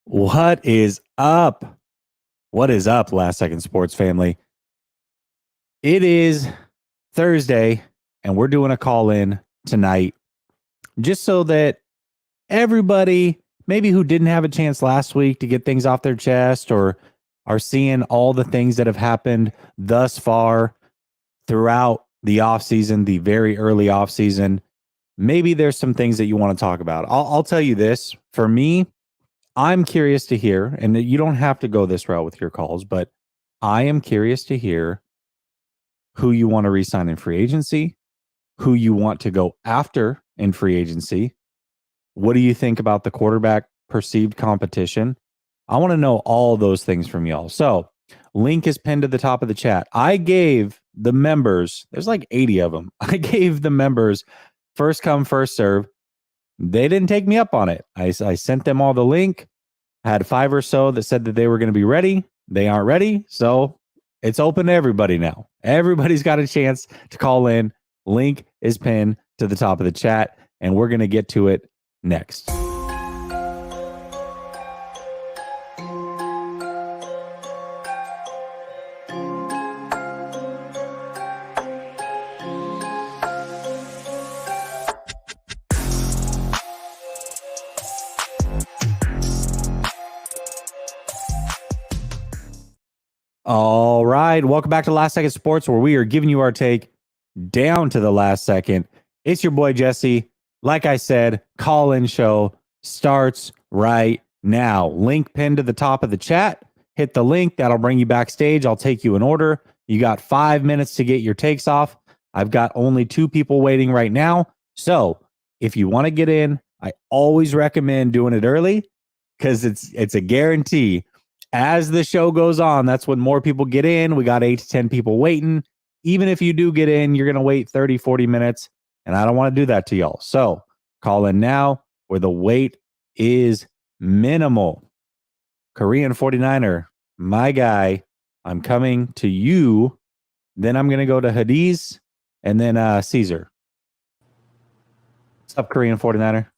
What is up? What is up, Last Second Sports family? It is Thursday, and we're doing a call in tonight just so that everybody, maybe who didn't have a chance last week to get things off their chest or are seeing all the things that have happened thus far throughout the offseason, the very early offseason, maybe there's some things that you want to talk about. I'll tell you this. For me, I'm curious to hear, and you don't have to go this route with your calls, but I am curious to hear who you want to re-sign in free agency, who you want to go after in free agency. What do you think about the quarterback perceived competition? I want to know all those things from y'all. So, link is pinned to the top of the chat. I gave the members, there's like 80 of them. I gave the members first come, first serve. They didn't take me up on it. I sent them all the link. I had 5 or so that said that they were going to be ready. They aren't ready. So it's open to everybody now. Everybody's got a chance to call in. Link is pinned to the top of the chat, and we're going to get to it next. All right. Welcome back to Last Second Sports, where we are giving you our take down to the last second. It's your boy, Jesse. Like I said, call-in show starts right now. Link pinned to the top of the chat. Hit the link. That'll bring you backstage. I'll take you in order. You got 5 minutes to get your takes off. I've got only 2 people waiting right now. So if you want to get in, I always recommend doing it early because it's a guarantee. As the show goes on, that's when more people get in. We got 8 to 10 people waiting. Even if you do get in, you're going to wait 30, 40 minutes. And I don't want to do that to y'all. So call in now where the wait is minimal. Korean 49er, my guy, I'm coming to you. Then I'm going to go to Hadiz and then Caesar. What's up, Korean 49er?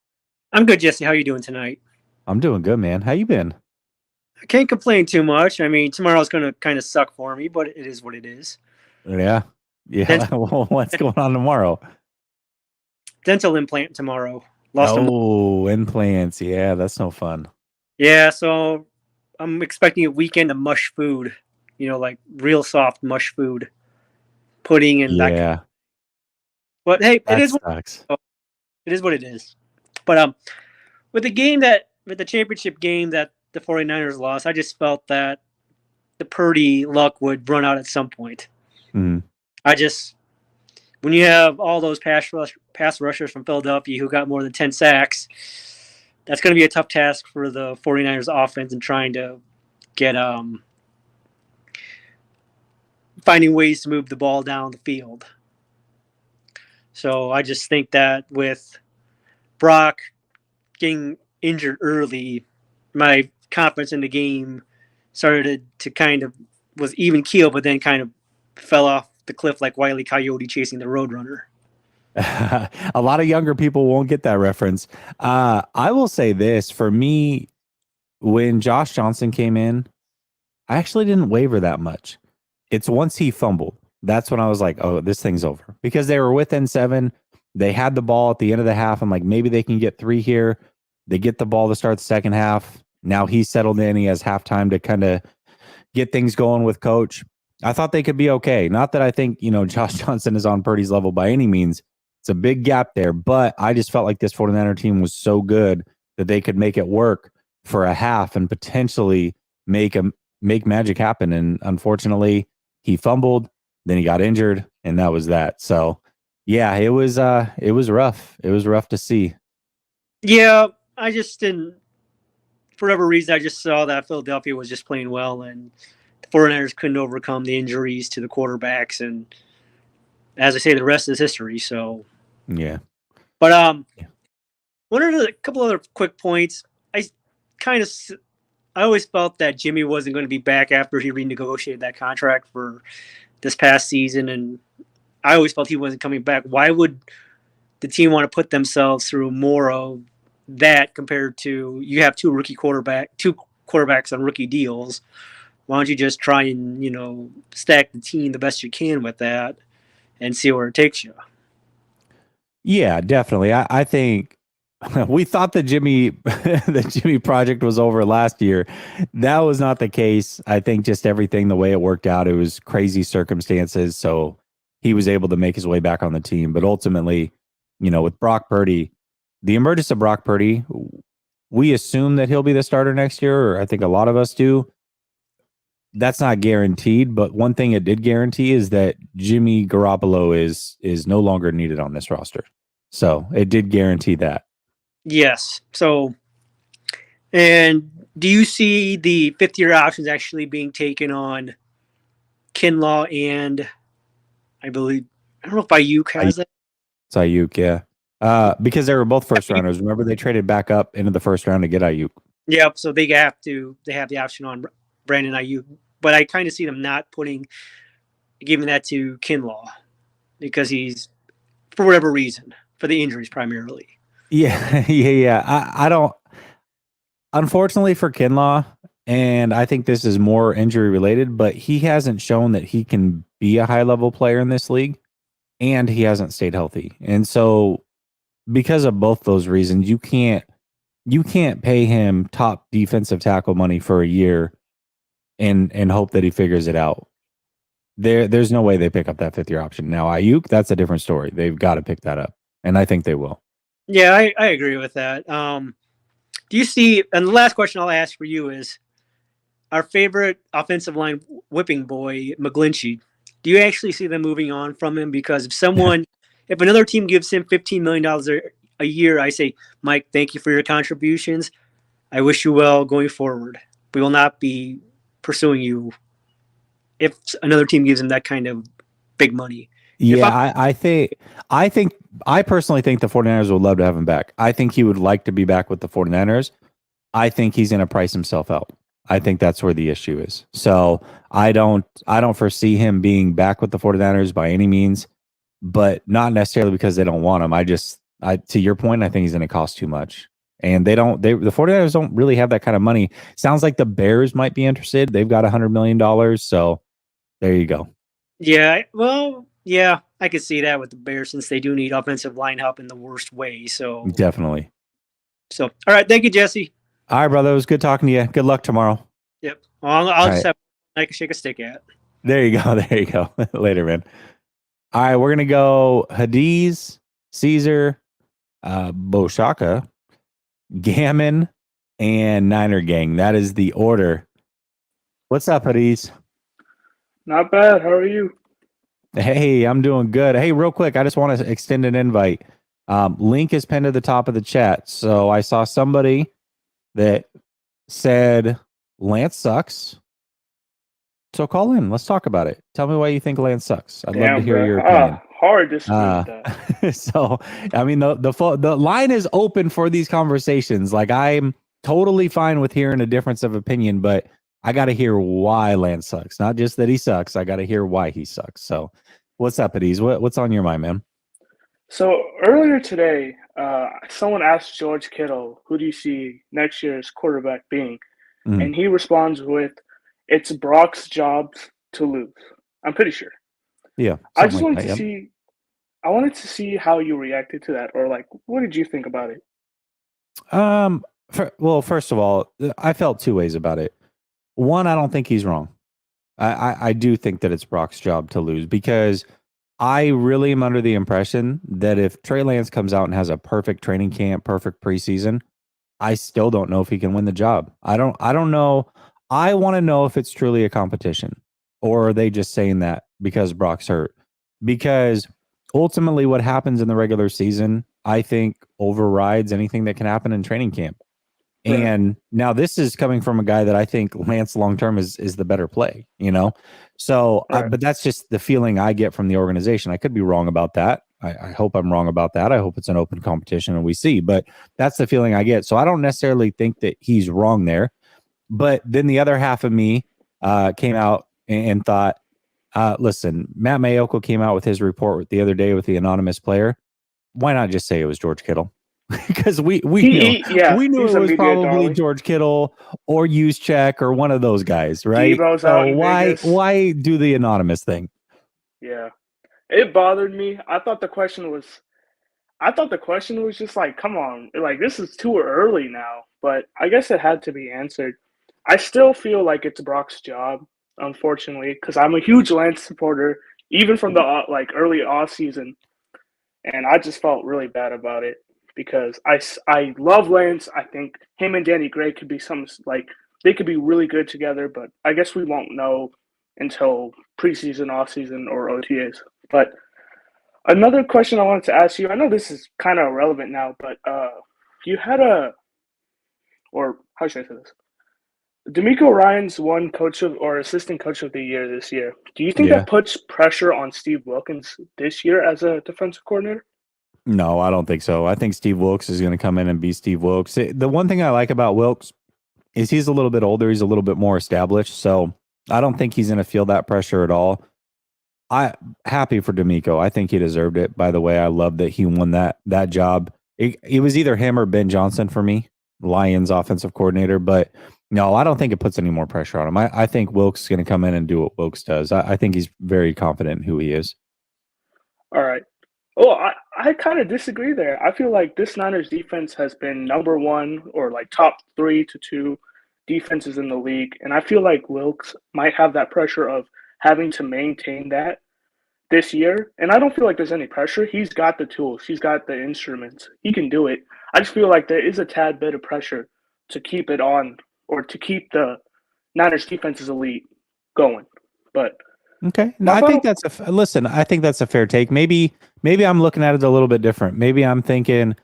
I'm good, Jesse. How you doing tonight? I'm doing good, man. How you been? I can't complain too much. I mean, tomorrow's going to kind of suck for me, but it is what it is. Yeah. What's going on tomorrow? Dental implant tomorrow. Implants. Yeah, that's no fun. Yeah, so I'm expecting a weekend of mush food. You know, like real soft mush food. Pudding and that. Yeah. But hey, That it is sucks. It is what it is. But with the championship game that the 49ers lost, I just felt that the Purdy luck would run out at some point. Mm. When you have all those pass rushers from Philadelphia who got more than 10 sacks, that's going to be a tough task for the 49ers offense in trying to get finding ways to move the ball down the field. So I just think that with Brock getting injured early, my confidence in the game started to kind of was even keel, but then kind of fell off the cliff like Wile E. Coyote chasing the Roadrunner. A lot of younger people won't get that reference. I will say this, for me, when Josh Johnson came in, I actually didn't waver that much. It's once he fumbled, that's when I was like, oh, this thing's over. Because they were within 7. They had the ball at the end of the half. I'm like, maybe they can get 3 here. They get the ball to start the second half. Now he's settled in. He has halftime to kind of get things going with coach. I thought they could be okay. Not that I think, Josh Johnson is on Purdy's level by any means. It's a big gap there, but I just felt like this 49er team was so good that they could make it work for a half and potentially make magic happen. And unfortunately, he fumbled, then he got injured, and that was that. So, yeah, it was rough. It was rough to see. Yeah, I just didn't. For whatever reason, I just saw that Philadelphia was just playing well, and the 49ers couldn't overcome the injuries to the quarterbacks. And as I say, the rest is history. So, yeah. But one of a couple other quick points. I always felt that Jimmy wasn't going to be back after he renegotiated that contract for this past season, and I always felt he wasn't coming back. Why would the team want to put themselves through more of that compared to you have two quarterbacks on rookie deals. Why don't you just try and stack the team the best you can with that and see where it takes you? Yeah, definitely. I think we thought the Jimmy project was over last year. That was not the case. I think just everything, the way it worked out, it was crazy circumstances. So he was able to make his way back on the team. But ultimately, with Brock Purdy, the emergence of Brock Purdy, we assume that he'll be the starter next year, or I think a lot of us do. That's not guaranteed, but one thing it did guarantee is that Jimmy Garoppolo is no longer needed on this roster. So it did guarantee that. Yes. So, and do you see the fifth-year options actually being taken on Kinlaw and I don't know if Ayuk has that? It's Ayuk, yeah. Because they were both first rounders. Remember, they traded back up into the first round to get Ayuk. Yep. So they have the option on Brandon Ayuk, but I kind of see them not giving that to Kinlaw because he's, for whatever reason, for the injuries primarily. Yeah, yeah. I don't. Unfortunately for Kinlaw, and I think this is more injury related, but he hasn't shown that he can be a high level player in this league, and he hasn't stayed healthy. And so, because of both those reasons, you can't pay him top defensive tackle money for a year and hope that he figures it out. There's no way they pick up that fifth year option. Now Ayuk, that's a different story. They've got to pick that up, and I think they will. Yeah, I agree with that. Do you see? And the last question I'll ask for you is our favorite offensive line whipping boy, McGlinchey. Do you actually see them moving on from him? Because if another team gives him $15 million a year, I say, Mike, thank you for your contributions. I wish you well going forward. We will not be pursuing you if another team gives him that kind of big money. Yeah, I personally think the 49ers would love to have him back. I think he would like to be back with the 49ers. I think he's going to price himself out. I think that's where the issue is. So I don't foresee him being back with the 49ers by any means, but not necessarily because they don't want him. To your point, I think he's going to cost too much. And the 49ers don't really have that kind of money. Sounds like the Bears might be interested. They've got $100 million. So there you go. Yeah, well, yeah, I could see that with the Bears since they do need offensive line help in the worst way. So definitely. So, all right, thank you, Jesse. All right, brother. It was good talking to you. Good luck tomorrow. Yep. I'll just have I can shake a stick at. There you go. There you go. Later, man. All right, we're gonna go Hadiz, Caesar, Boshaka, Gammon, and Niner Gang. That is the order. What's up, Hadiz? Not bad. How are you? Hey, I'm doing good. Hey, real quick, I just want to extend an invite. Link is pinned to the top of the chat. So I saw somebody that said Lance sucks. So call in. Let's talk about it. Tell me why you think Lance sucks. I'd love to hear your opinion. Hard to that. So, I mean, the line is open for these conversations. Like, I'm totally fine with hearing a difference of opinion, but I got to hear why Lance sucks. Not just that he sucks. I got to hear why he sucks. So, what's up, Adiz? What's on your mind, man? So earlier today, someone asked George Kittle, "Who do you see next year's quarterback being?" Mm-hmm. And he responds with, "It's Brock's job to lose." I'm pretty sure. Yeah. I just wanted to see. I wanted to see how you reacted to that, or like, what did you think about it? Well, first of all, I felt two ways about it. One, I don't think he's wrong. I do think that it's Brock's job to lose because I really am under the impression that if Trey Lance comes out and has a perfect training camp, perfect preseason, I still don't know if he can win the job. I don't know. I want to know if it's truly a competition, or are they just saying that because Brock's hurt? Because ultimately what happens in the regular season, I think overrides anything that can happen in training camp. Right. And now this is coming from a guy that I think Lance long-term is the better play, you know? So, right. But that's just the feeling I get from the organization. I could be wrong about that. I hope I'm wrong about that. I hope it's an open competition and we see, but that's the feeling I get. So I don't necessarily think that he's wrong there. But then the other half of me came out and thought, listen, Matt Mayoko came out with his report the other day with the anonymous player. Why not just say it was George Kittle? because we knew he's it a was media probably darling. George Kittle or Juszczyk or one of those guys, right? Debo's So out in Vegas. why do the anonymous thing? Yeah, it bothered me. I thought the question was just like, come on, like this is too early now. But I guess it had to be answered. I still feel like it's Brock's job, unfortunately, because I'm a huge Lance supporter, even from the like early off season, and I just felt really bad about it because I love Lance. I think him and Danny Gray could be they could be really good together, but I guess we won't know until preseason, off season, or OTAs. But another question I wanted to ask you, I know this is kind of irrelevant now, but you had or how should I say this? D'Amico Ryan's won coach of or assistant coach of the year this year. Do you think that puts pressure on Steve Wilkins this year as a defensive coordinator? No, I don't think so. I think Steve Wilkes is going to come in and be Steve Wilkes. The one thing I like about Wilkes is he's a little bit older. He's a little bit more established. So I don't think he's going to feel that pressure at all. I happy for D'Amico. I think he deserved it. By the way, I love that he won that job. It was either him or Ben Johnson for me, Lions offensive coordinator. But no, I don't think it puts any more pressure on him. I think Wilkes is going to come in and do what Wilkes does. I think he's very confident in who he is. All right. Oh, I kind of disagree there. I feel like this Niners defense has been number one or like top 3 to 2 defenses in the league. And I feel like Wilkes might have that pressure of having to maintain that this year. And I don't feel like there's any pressure. He's got the tools. He's got the instruments. He can do it. I just feel like there is a tad bit of pressure to keep it on or to keep the Niners defense's elite going. But okay, no, I think that's I think that's a fair take. Maybe I'm looking at it a little bit different. Maybe I'm thinking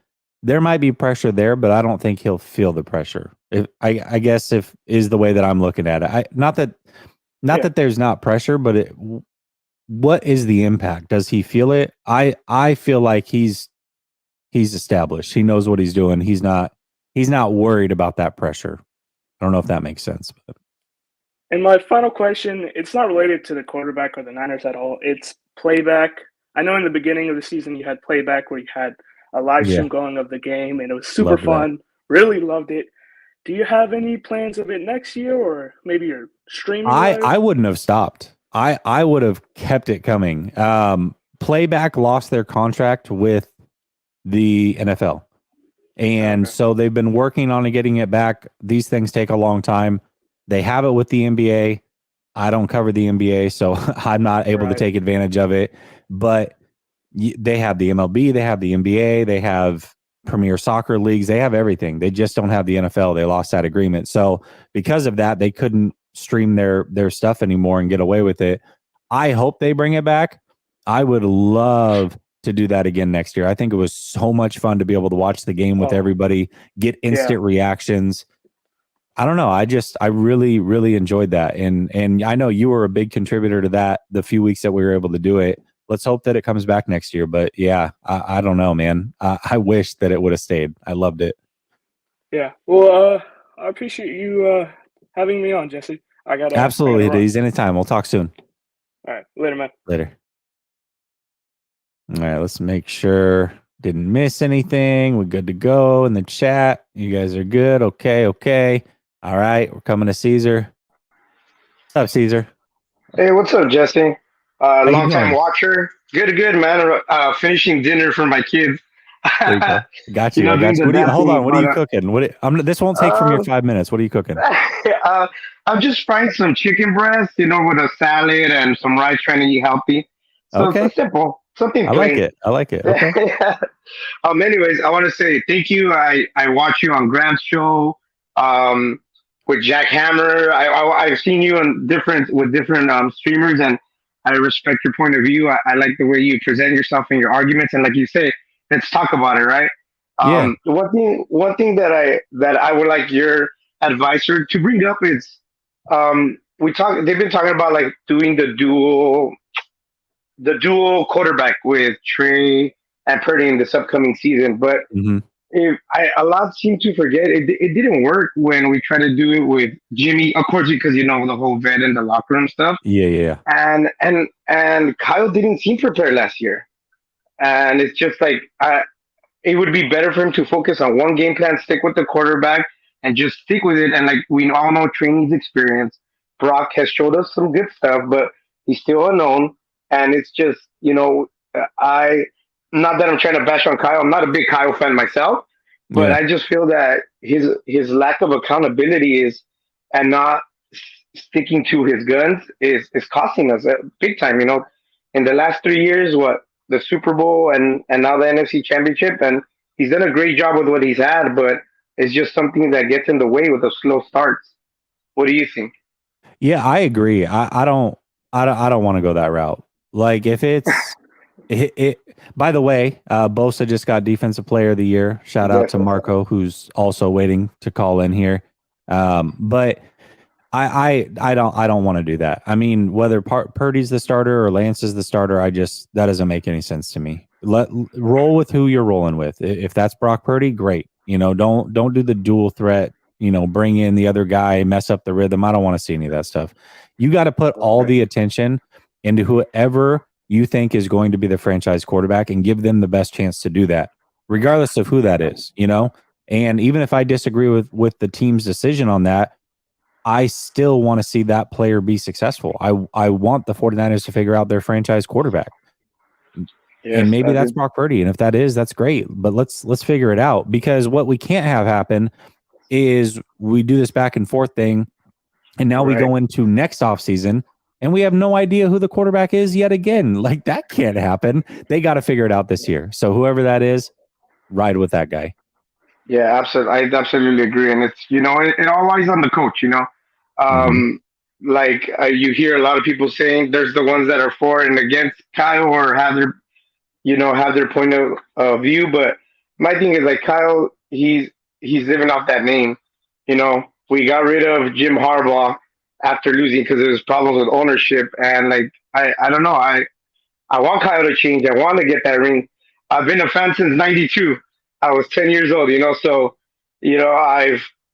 there might be pressure there, but I don't think he'll feel the pressure. I guess if is the way that I'm looking at it. Not that there's not pressure, but what is the impact? Does he feel it? I feel like he's established. He knows what he's doing. He's not worried about that pressure. I don't know if that makes sense. But. And my final question, it's not related to the quarterback or the Niners at all. It's playback. I know in the beginning of the season you had playback where you had a live stream going of the game, and it was super fun. Really loved it. Do you have any plans of it next year, or maybe you're streaming? I wouldn't have stopped. I would have kept it coming. Playback lost their contract with the NFL. And so they've been working on getting it back. These things take a long time. They have it with the NBA. I don't cover the NBA, so I'm not able to take advantage of it. But they have the MLB, they have the NBA, they have Premier Soccer leagues, they have everything. They just don't have the NFL. They lost that agreement. So because of that, they couldn't stream their stuff anymore and get away with it. I hope they bring it back. I would love to do that again next year. I think it was so much fun to be able to watch the game with everybody, get instant reactions. I don't know. I really, really enjoyed that. And I know you were a big contributor to that the few weeks that we were able to do it. Let's hope that it comes back next year. But yeah, I don't know, man. I wish that it would have stayed. I loved it. Yeah. Well, I appreciate you having me on, Jesse. Absolutely, D's. Anytime. We'll talk soon. All right. Later, man. Later. All right, let's make sure didn't miss anything. We're good to go in the chat. You guys are good. Okay. All right, we're coming to Caesar. What's up, Caesar? Hey, what's up, Jesse? Long time watcher. Good, man. Finishing dinner for my kids. There you go. Got you. Hold on. What are you cooking? This won't take from your 5 minutes. What are you cooking? I'm just frying some chicken breast, with a salad and some rice, trying to eat healthy. So it's simple. Something plain. I like it. Okay. Anyways, I want to say thank you. I watch you on Grant's show with Jack Hammer. I've seen you on different streamers, and I respect your point of view. I like the way you present yourself in your arguments, and like you say, let's talk about it, right? One thing that I would like your advisor to bring up is they've been talking about like doing the dual quarterback with Trey and Purdy in this upcoming season, but a lot seem to forget it didn't work when we tried to do it with Jimmy, of course, because the whole vet and the locker room stuff. Yeah. And Kyle didn't seem prepared last year, and it's just like it would be better for him to focus on one game plan, stick with the quarterback, and just stick with it. And like we all know, Trey needs experience. Brock has showed us some good stuff, but he's still unknown. And it's just, I not that I'm trying to bash on Kyle. I'm not a big Kyle fan myself, but Yeah. I just feel that his lack of accountability and not sticking to his guns is costing us big time. In the last 3 years, what the Super Bowl and now the NFC Championship, and he's done a great job with what he's had, but it's just something that gets in the way with the slow starts. What do you think? Yeah, I agree. I don't want to go that route. Like if it's it by the way, Bosa just got defensive player of the year. Shout out to Marco, who's also waiting to call in here. But I don't want to do that. I mean, whether Purdy's the starter or Lance is the starter, that doesn't make any sense to me. Roll with who you're rolling with. If that's Brock Purdy, great. Don't do the dual threat. Bring in the other guy, mess up the rhythm. I don't want to see any of that stuff. You got to put all the attention into whoever you think is going to be the franchise quarterback and give them the best chance to do that, regardless of who that is. And even if I disagree with the team's decision on that, I still want to see that player be successful. I want the 49ers to figure out their franchise quarterback. Yes, and maybe that's Brock Purdy. And if that is, that's great. But let's figure it out, because what we can't have happen is we do this back and forth thing, and now we go into next offseason and we have no idea who the quarterback is yet again. Like, that can't happen. They got to figure it out this year. So whoever that is, ride with that guy. Yeah, absolutely. I absolutely agree. And it's, it all lies on the coach, Like you hear a lot of people saying there's the ones that are for and against Kyle or have their point of view. But my thing is, like, Kyle, he's living off that name. We got rid of Jim Harbaugh after losing because there was problems with ownership. And like, I don't know. I want Kyle to change. I want to get that ring. I've been a fan since '92. I was 10 years old, so,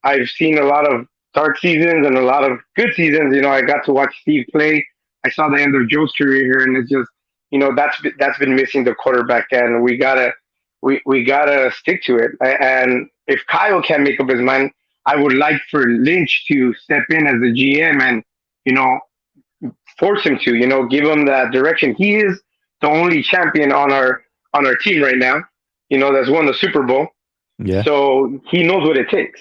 I've seen a lot of dark seasons and a lot of good seasons. I got to watch Steve play. I saw the end of Joe's career here, and it's just, that's been missing the quarterback, and we gotta stick to it. And if Kyle can't make up his mind, I would like for Lynch to step in as the GM and, force him to, give him that direction. He is the only champion on our team right now. That's won the Super Bowl. Yeah. So he knows what it takes.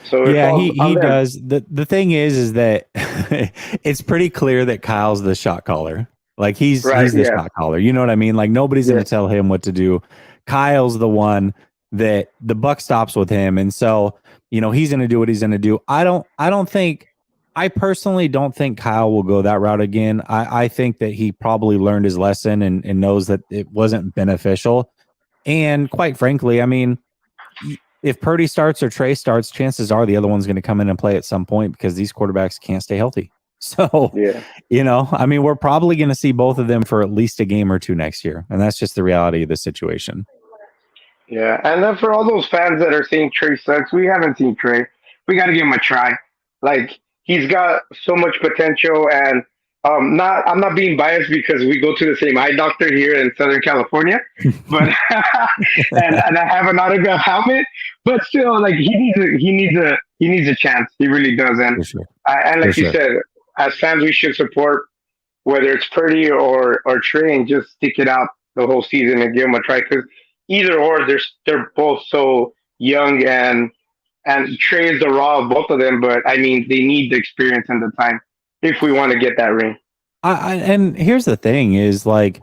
So yeah, he does. The thing is that it's pretty clear that Kyle's the shot caller. Like he's the shot caller. You know what I mean? Like nobody's going to tell him what to do. Kyle's the one that the buck stops with him, and so he's going to do what he's going to do. I personally don't think Kyle will go that route again. I think that he probably learned his lesson and knows that it wasn't beneficial. And quite frankly, I mean, if Purdy starts or Trey starts, chances are the other one's going to come in and play at some point because these quarterbacks can't stay healthy. So, I mean, we're probably going to see both of them for at least a game or two next year. And that's just the reality of the situation. Yeah. And then for all those fans that are saying Trey sucks, we haven't seen Trey. We got to give him a try. Like, he's got so much potential, and I'm not being biased because we go to the same eye doctor here in Southern California, but and I have an autograph helmet, but still, like, he needs a chance. He really does. And and like you said, as fans, we should support whether it's Purdy or Trey, and just stick it out the whole season and give them a try, because either or, they're both so young, and Trey is the raw of both of them. But I mean, they need the experience and the time if we want to get that ring. And here's the thing is, like,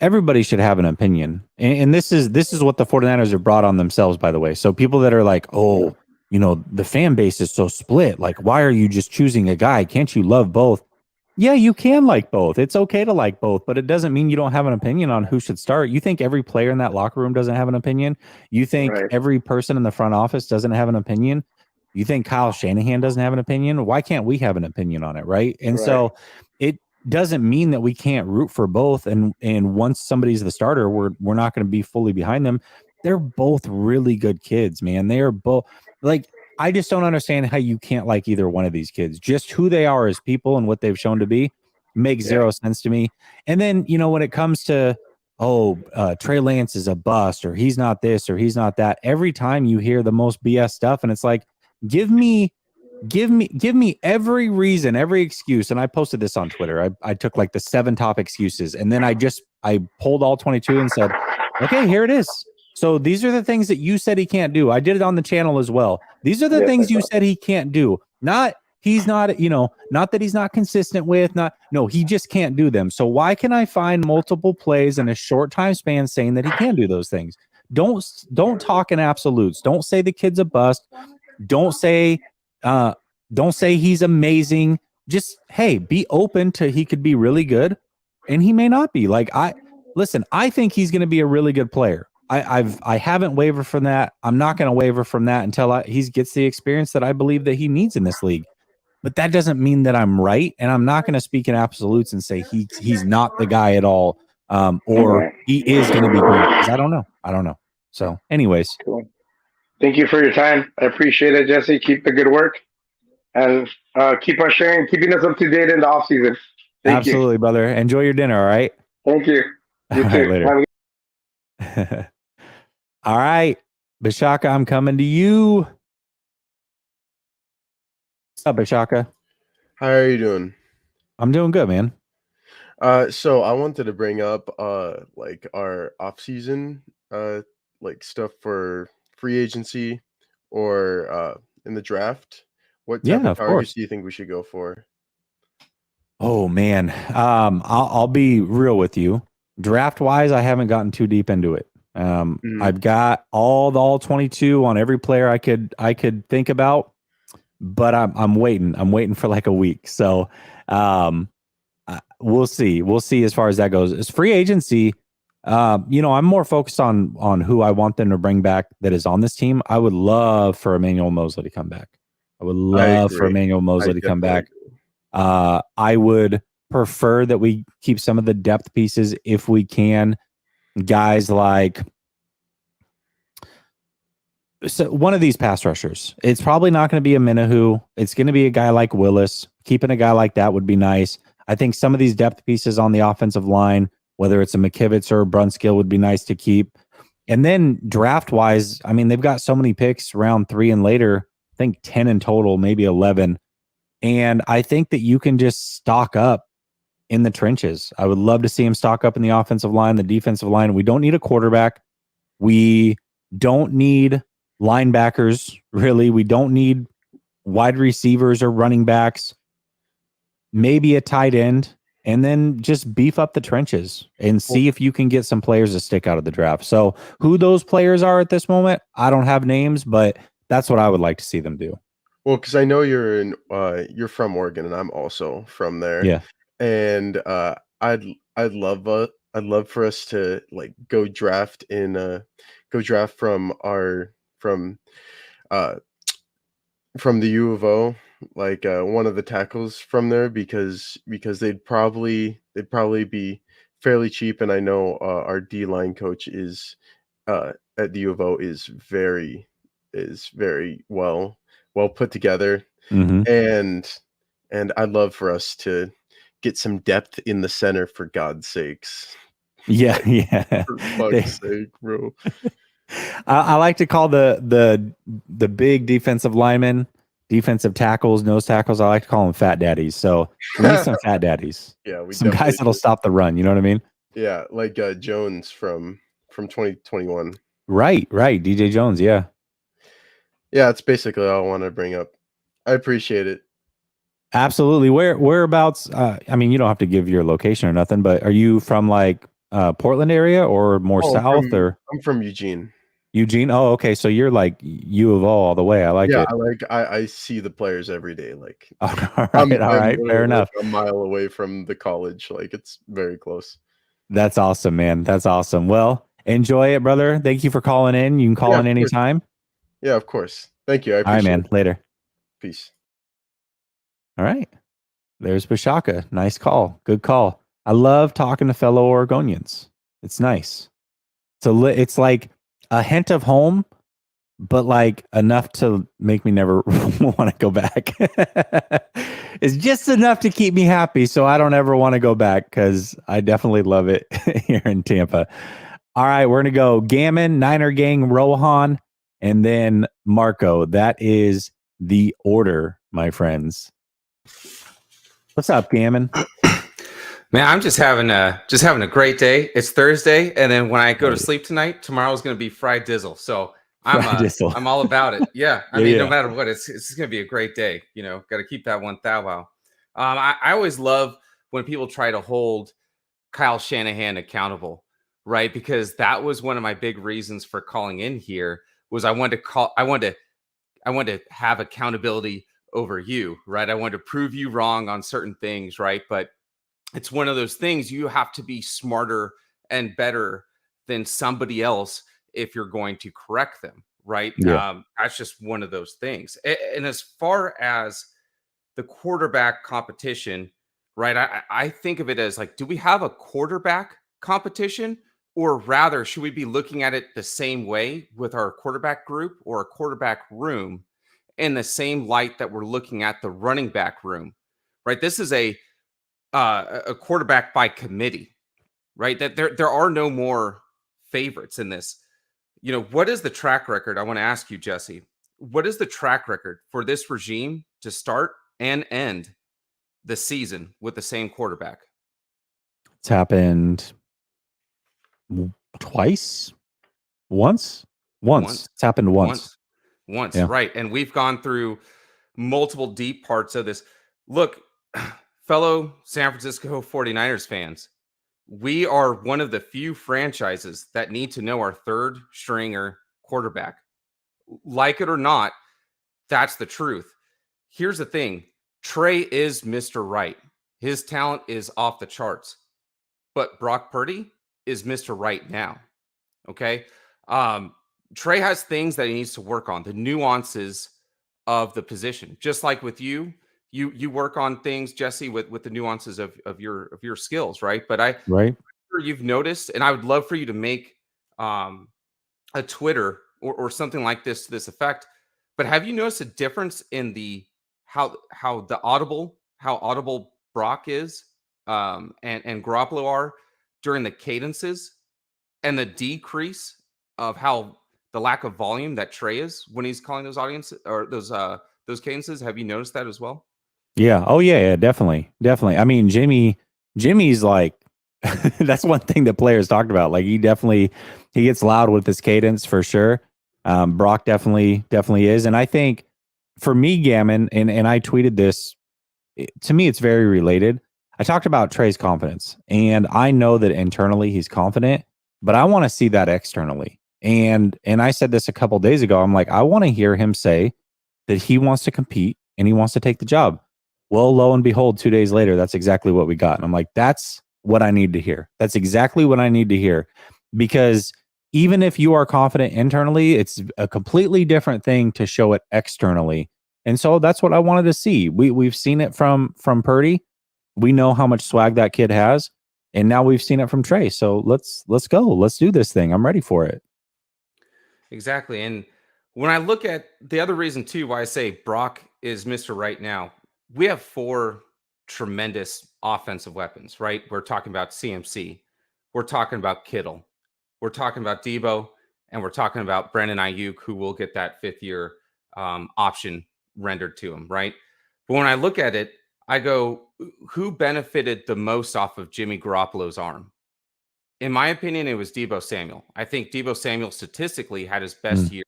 everybody should have an opinion. And this is what the 49ers have brought on themselves, by the way. So people that are like, oh, the fan base is so split. Like, why are you just choosing a guy? Can't you love both? Yeah, you can like both. It's okay to like both, but it doesn't mean you don't have an opinion on who should start. You think every player in that locker room doesn't have an opinion? You think every person in the front office doesn't have an opinion? You think Kyle Shanahan doesn't have an opinion? Why can't we have an opinion on it, right? And so it doesn't mean that we can't root for both. And once somebody's the starter, we're not going to be fully behind them. They're both really good kids, man. They are both, like, I just don't understand how you can't like either one of these kids. Just who they are as people and what they've shown to be makes zero sense to me. And then, when it comes to Trey Lance is a bust, or he's not this, or he's not that. Every time you hear the most BS stuff, and it's like, give me every reason, every excuse. And I posted this on Twitter. I took like the 7 top excuses, and then I pulled all 22 and said, okay, here it is. So these are the things that you said he can't do. I did it on the channel as well. These are the things you said he can't do. He's not, not that he's not consistent with, he just can't do them. So why can I find multiple plays in a short time span saying that he can do those things? Don't talk in absolutes. Don't say the kid's a bust. Don't say he's amazing. Just, hey, be open to he could be really good and he may not be. Like, I think he's going to be a really good player. I haven't wavered from that. I'm not going to waver from that until he gets the experience that I believe that he needs in this league. But that doesn't mean that I'm right, and I'm not going to speak in absolutes and say he's not the guy at all, or he is going to be great, because I don't know. So, anyways, cool. Thank you for your time. I appreciate it, Jesse. Keep the good work, and keep on sharing, keeping us up to date in the off season. Absolutely, brother. Enjoy your dinner. All right. Thank you. You all too. Right, later. All right, Bashaka, I'm coming to you. What's up, Bashaka? How are you doing? I'm doing good, man. So I wanted to bring up like our off season like stuff for free agency or in the draft. What type of targets do you think we should go for? Oh man, I'll be real with you. Draft wise, I haven't gotten too deep into it. I've got all 22 on every player I could think about, but I'm waiting. I'm waiting for like a week. So we'll see. We'll see as far as that goes. As free agency, I'm more focused on who I want them to bring back that is on this team. I would love for Emmanuel Mosley to come back. I would love for Emmanuel Mosley to come back. I would prefer that we keep some of the depth pieces if we can. Guys like one of these pass rushers. It's probably not going to be a Minahu. It's going to be a guy like Willis. Keeping a guy like that would be nice. I think some of these depth pieces on the offensive line, whether it's a McKivitz or a Brunskill, would be nice to keep. And then draft-wise, I mean, they've got so many picks round 3 and later. I think 10 in total, maybe 11. And I think that you can just stock up in the trenches. I would love to see him stock up in the offensive line, the defensive line. We don't need a quarterback. We don't need linebackers, really. We don't need wide receivers or running backs. Maybe a tight end, and then just beef up the trenches and see if you can get some players to stick out of the draft. So who those players are at this moment, I don't have names, but that's what I would like to see them do. Well, because I know you're from Oregon, and I'm also from there. Yeah. And I'd love for us to like go draft from the U of O, like one of the tackles from there, because they'd probably be fairly cheap, and I know our D-line coach is at the U of O is very well put together, and I'd love for us to get some depth in the center, for God's sakes. Yeah. For fuck's sake, bro. I like to call the big defensive linemen, defensive tackles, nose tackles, I like to call them fat daddies. So we need some fat daddies. Yeah, some guys that'll stop the run. You know what I mean? Yeah, like Jones from 2021. Right. DJ Jones. Yeah. Yeah, that's basically all I want to bring up. I appreciate it. Absolutely. Whereabouts? I mean, you don't have to give your location or nothing, but are you from like Portland area or more south? I'm from Eugene. Eugene. Oh, okay. So you're like U of O all the way. I like it. I see the players every day. Like, all right. Fair enough. A mile away from the college. Like, it's very close. That's awesome, man. That's awesome. Well, enjoy it, brother. Thank you for calling in. You can call in anytime. Yeah, of course. Thank you. I appreciate all right, man. it. Later. Peace. All right. There's Bashaka. Nice call. Good call. I love talking to fellow Oregonians. It's nice. It's like a hint of home, but like enough to make me never want to go back. It's just enough to keep me happy, so I don't ever want to go back because I definitely love it here in Tampa. All right, we're gonna go Gammon, Niner Gang, Rohan, and then Marco. That is the order, my friends. What's up, Gammon? Man, I'm just having a great day. It's Thursday, and then when I go to sleep tonight, tomorrow's going to be fried dizzle. So I'm all about it. Yeah, I mean, no matter what, it's going to be a great day. You know, got to keep that one thou wow. I always love when people try to hold Kyle Shanahan accountable, right? Because that was one of my big reasons for calling in here. Was I wanted to have accountability over you, right? I wanted to prove you wrong on certain things, right? But it's one of those things you have to be smarter and better than somebody else if you're going to correct them, right? Yeah. That's just one of those things. And as far as the quarterback competition, right, I think of it as like, do we have a quarterback competition? Or rather, should we be looking at it the same way with our quarterback group or a quarterback room in the same light that we're looking at the running back room, right? This is a quarterback by committee, right? That there are no more favorites in this. You know, what is the track record? I want to ask you, Jesse. What is the track record for this regime to start and end the season with the same quarterback? It's happened twice, once. It's happened once, yeah. Right? And we've gone through multiple deep parts of this. Look. Fellow San Francisco 49ers fans, we are one of the few franchises that need to know our third stringer quarterback. Like it or not, that's the truth. Here's the thing. Trey is Mr. Right. His talent is off the charts. But Brock Purdy is Mr. Right now. Okay? Trey has things that he needs to work on, the nuances of the position. Just like with you, you work on things, Jesse, with the nuances of your skills, right? But you've noticed, and I would love for you to make a Twitter or something like this to this effect. But have you noticed a difference in the how audible Brock is and Garoppolo are during the cadences and the decrease of how the lack of volume that Trey is when he's calling those audiences or those cadences? Have you noticed that as well? Yeah. Oh, yeah. Definitely. I mean, Jimmy's like, that's one thing that players talked about. Like he gets loud with his cadence for sure. Brock definitely is. And I think for me, Gammon, and I tweeted this, to me, it's very related. I talked about Trey's confidence, and I know that internally he's confident, but I want to see that externally. And I said this a couple days ago. I'm like, I want to hear him say that he wants to compete and he wants to take the job. Well, lo and behold, 2 days later, that's exactly what we got. And I'm like, that's what I need to hear. That's exactly what I need to hear. Because even if you are confident internally, it's a completely different thing to show it externally. And so that's what I wanted to see. We've seen it from Purdy. We know how much swag that kid has. And now we've seen it from Trey. So let's go. Let's do this thing. I'm ready for it. Exactly. And when I look at the other reason too, why I say Brock is Mr. Right now, we have 4 tremendous offensive weapons, right? We're talking about CMC. We're talking about Kittle. We're talking about Debo. And we're talking about Brandon Ayuk, who will get that 5th-year option rendered to him, right? But when I look at it, I go, who benefited the most off of Jimmy Garoppolo's arm? In my opinion, it was Debo Samuel. I think Debo Samuel statistically had his best year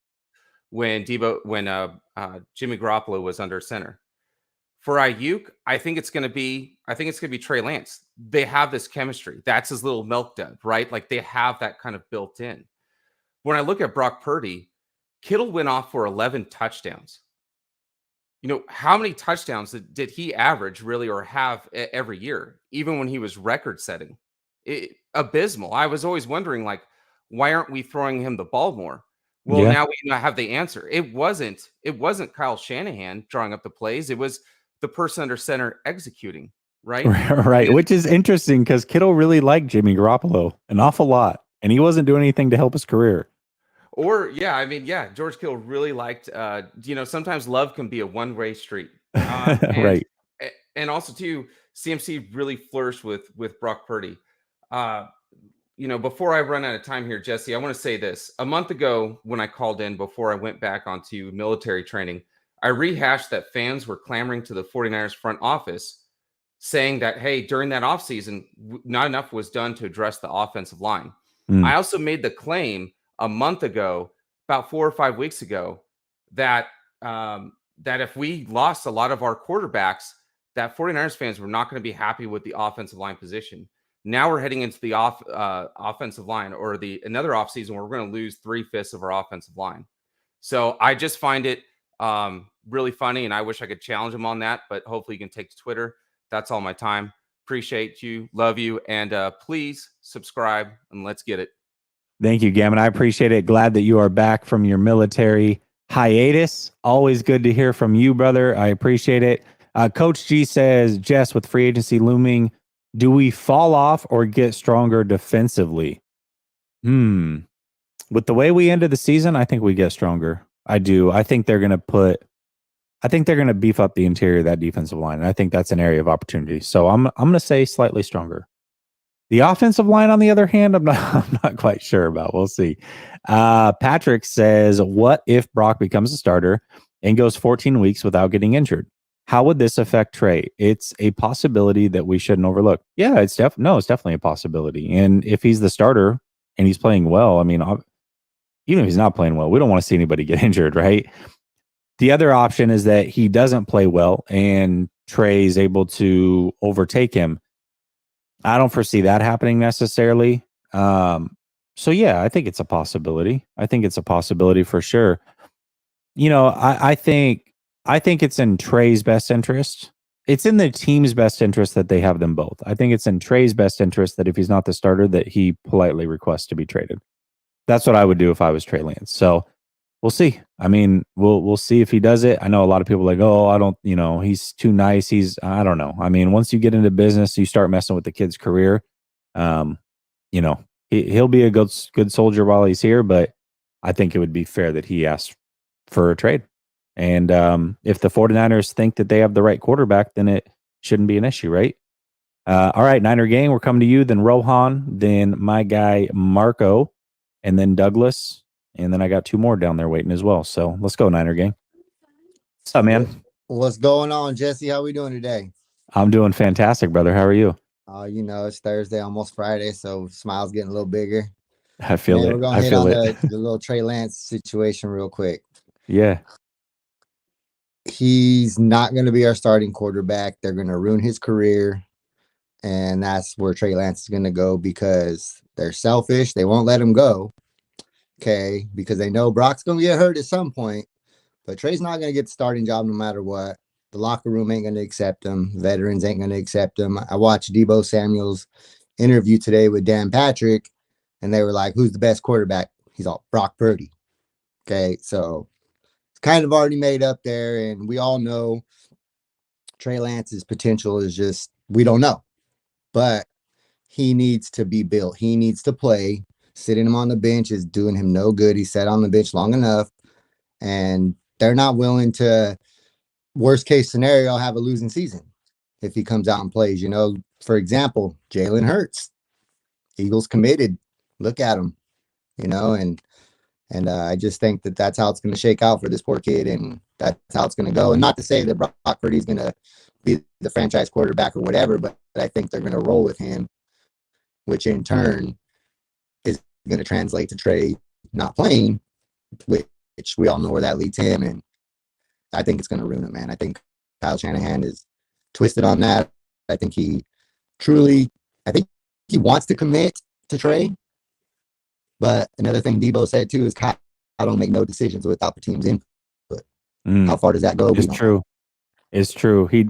when Jimmy Garoppolo was under center. For Ayuk, I think it's going to be Trey Lance. They have this chemistry. That's his little milk dud, right? Like they have that kind of built in. When I look at Brock Purdy, Kittle went off for 11 touchdowns. You know, how many touchdowns did he average really or have every year, even when he was record setting? Abysmal. I was always wondering, like, why aren't we throwing him the ball more? Well, now we have the answer. It wasn't Kyle Shanahan drawing up the plays. It was the person under center executing, right? Right. Which is interesting because Kittle really liked Jimmy Garoppolo an awful lot, and he wasn't doing anything to help his career. Or yeah, I mean, yeah, George Kittle really liked. Sometimes love can be a one-way street. Right. And also too, CMC really flourished with Brock Purdy. Before I run out of time here, Jesse, I want to say this. A month ago, when I called in before I went back onto military training, I rehashed that fans were clamoring to the 49ers front office saying that, hey, during that offseason, not enough was done to address the offensive line. I also made the claim a month ago, about 4 or 5 weeks ago, that that if we lost a lot of our quarterbacks, that 49ers fans were not going to be happy with the offensive line position. Now we're heading into the offensive line, or another offseason where we're going to lose 3/5 of our offensive line. So I just find it really funny, and I wish I could challenge him on that, but hopefully you can take to Twitter. That's all my time. Appreciate you. Love you. And please subscribe, and let's get it. Thank you, Gammon. I appreciate it. Glad that you are back from your military hiatus. Always good to hear from you, brother. I appreciate it. Coach G says, Jess, with free agency looming, do we fall off or get stronger defensively? With the way we ended the season, I think we get stronger. I do. I think they're going to beef up the interior of that defensive line. And I think that's an area of opportunity. So I'm going to say slightly stronger. The offensive line, on the other hand, I'm not quite sure about. We'll see. Patrick says, what if Brock becomes a starter and goes 14 weeks without getting injured? How would this affect Trey? It's a possibility that we shouldn't overlook. Yeah, it's definitely a possibility. And if he's the starter and he's playing well, I mean, even if he's not playing well, we don't want to see anybody get injured, right? The other option is that he doesn't play well and Trey's able to overtake him. I don't foresee that happening necessarily. So yeah, I think it's a possibility. I think it's a possibility for sure. I think it's in Trey's best interest. It's in the team's best interest that they have them both. I think it's in Trey's best interest that if he's not the starter, that he politely requests to be traded. That's what I would do if I was Trey Lance. So we'll see. I mean, we'll see if he does it. I know a lot of people are like, oh, I don't, he's too nice. I don't know. I mean, once you get into business, you start messing with the kid's career. He'll be a good soldier while he's here, but I think it would be fair that he asks for a trade. And if the 49ers think that they have the right quarterback, then it shouldn't be an issue, right? All right, Niner gang, we're coming to you, then Rohan, then my guy Marco, and then Douglas. And then I got 2 more down there waiting as well. So let's go, Niner gang. What's up, man? What's going on, Jesse? How we doing today? I'm doing fantastic, brother. How are you? It's Thursday, almost Friday, so smile's getting a little bigger. I feel it. We're going to hit on the little Trey Lance situation real quick. Yeah. He's not going to be our starting quarterback. They're going to ruin his career. And that's where Trey Lance is going to go because they're selfish. They won't let him go. Okay, because they know Brock's going to get hurt at some point, but Trey's not going to get the starting job no matter what. The locker room ain't going to accept him. Veterans ain't going to accept him. I watched Deebo Samuel's interview today with Dan Patrick, and they were like, who's the best quarterback? He's all, Brock Purdy. Okay, so it's kind of already made up there, and we all know Trey Lance's potential is just, we don't know. But he needs to be built. He needs to play. Sitting him on the bench is doing him no good. He sat on the bench long enough, and they're not willing to, worst case scenario, have a losing season if he comes out and plays. For example, Jalen Hurts, Eagles committed. Look at him, and I just think that that's how it's going to shake out for this poor kid, and that's how it's going to go. And not to say that Brock Purdy is going to be the franchise quarterback or whatever, but I think they're going to roll with him, which in turn is going to translate to Trey not playing, which we all know where that leads him. And I think it's going to ruin him, man. I think Kyle Shanahan is twisted on that. I think he wants to commit to Trey. But another thing Debo said too is Kyle don't make no decisions without the team's input. How far does that go? It's true. It's true. He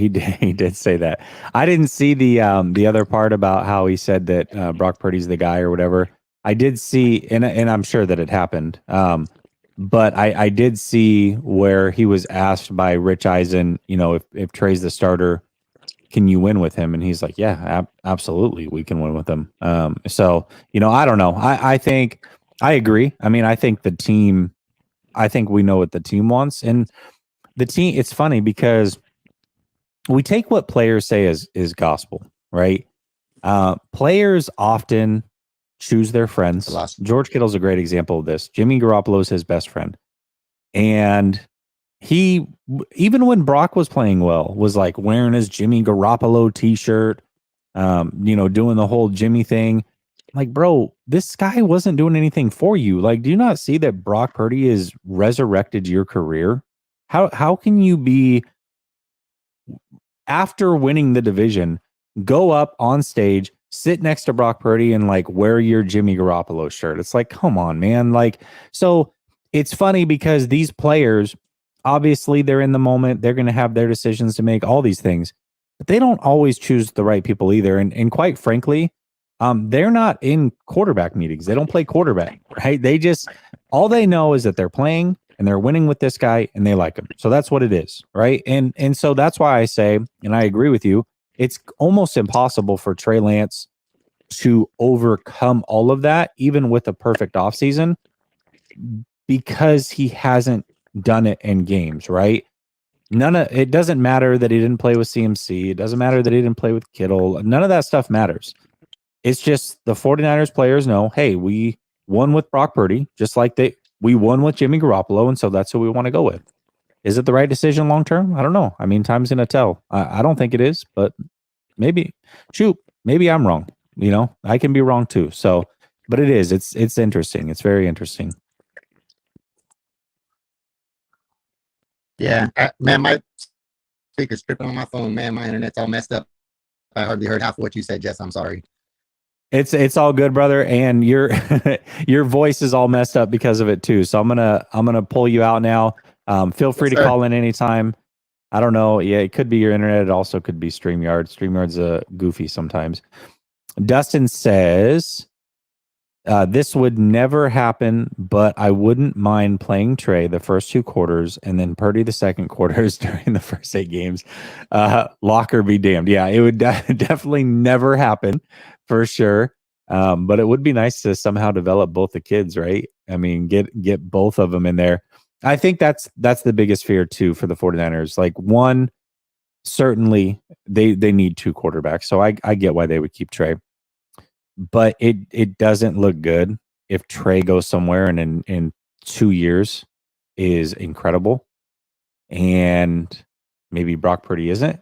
did say that. I didn't see the other part about how he said that Brock Purdy's the guy or whatever. I did see, and I'm sure that it happened. But I did see where he was asked by Rich Eisen, if Trey's the starter, can you win with him? And he's like, yeah, absolutely, we can win with him. So I don't know. I think I agree. I mean, I think we know what the team wants. And the team, it's funny because we take what players say is gospel, right? Players often choose their friends. George Kittle's a great example of this. Jimmy Garoppolo is his best friend. And he, even when Brock was playing well, was like wearing his Jimmy Garoppolo t-shirt, doing the whole Jimmy thing. Like, bro, this guy wasn't doing anything for you. Like, do you not see that Brock Purdy has resurrected your career? How can you be, after winning the division, go up on stage, sit next to Brock Purdy and like wear your Jimmy Garoppolo shirt? It's like, come on, man. Like, so it's funny because these players, obviously they're in the moment, they're going to have their decisions to make, all these things, but they don't always choose the right people either. And quite frankly, they're not in quarterback meetings. They don't play quarterback, right? They just, all they know is that they're playing and they're winning with this guy and they like him. So that's what it is, right? And so that's why I say, and I agree with you, it's almost impossible for Trey Lance to overcome all of that, even with a perfect offseason, because he hasn't done it in games, right? It doesn't matter that he didn't play with CMC. It doesn't matter that he didn't play with Kittle. None of that stuff matters. It's just the 49ers players know, hey, we won with Brock Purdy, just like we won with Jimmy Garoppolo, and so that's who we want to go with. Is it the right decision long term? I don't know. I mean, time's going to tell. I don't think it is, but maybe I'm wrong. I can be wrong too. So, but it is. It's interesting. It's very interesting. Yeah, man, my speaker's tripping on my phone. Man, my internet's all messed up. I hardly heard half of what you said, Jess. I'm sorry. It's all good, brother, and your your voice is all messed up because of it too. So I'm gonna pull you out now. Feel free to call in anytime. I don't know. Yeah, it could be your internet. It also could be StreamYard. StreamYard's goofy sometimes. Dustin says, this would never happen, but I wouldn't mind playing Trey the first 2 quarters and then Purdy the second quarters during the first 8 games. Locker be damned. Yeah, it would definitely never happen for sure. But it would be nice to somehow develop both the kids, right? I mean, get both of them in there. I think that's the biggest fear too for the 49ers. Like, one, certainly they need 2 quarterbacks. So I get why they would keep Trey. But it doesn't look good if Trey goes somewhere and in 2 years is incredible, and maybe Brock Purdy isn't,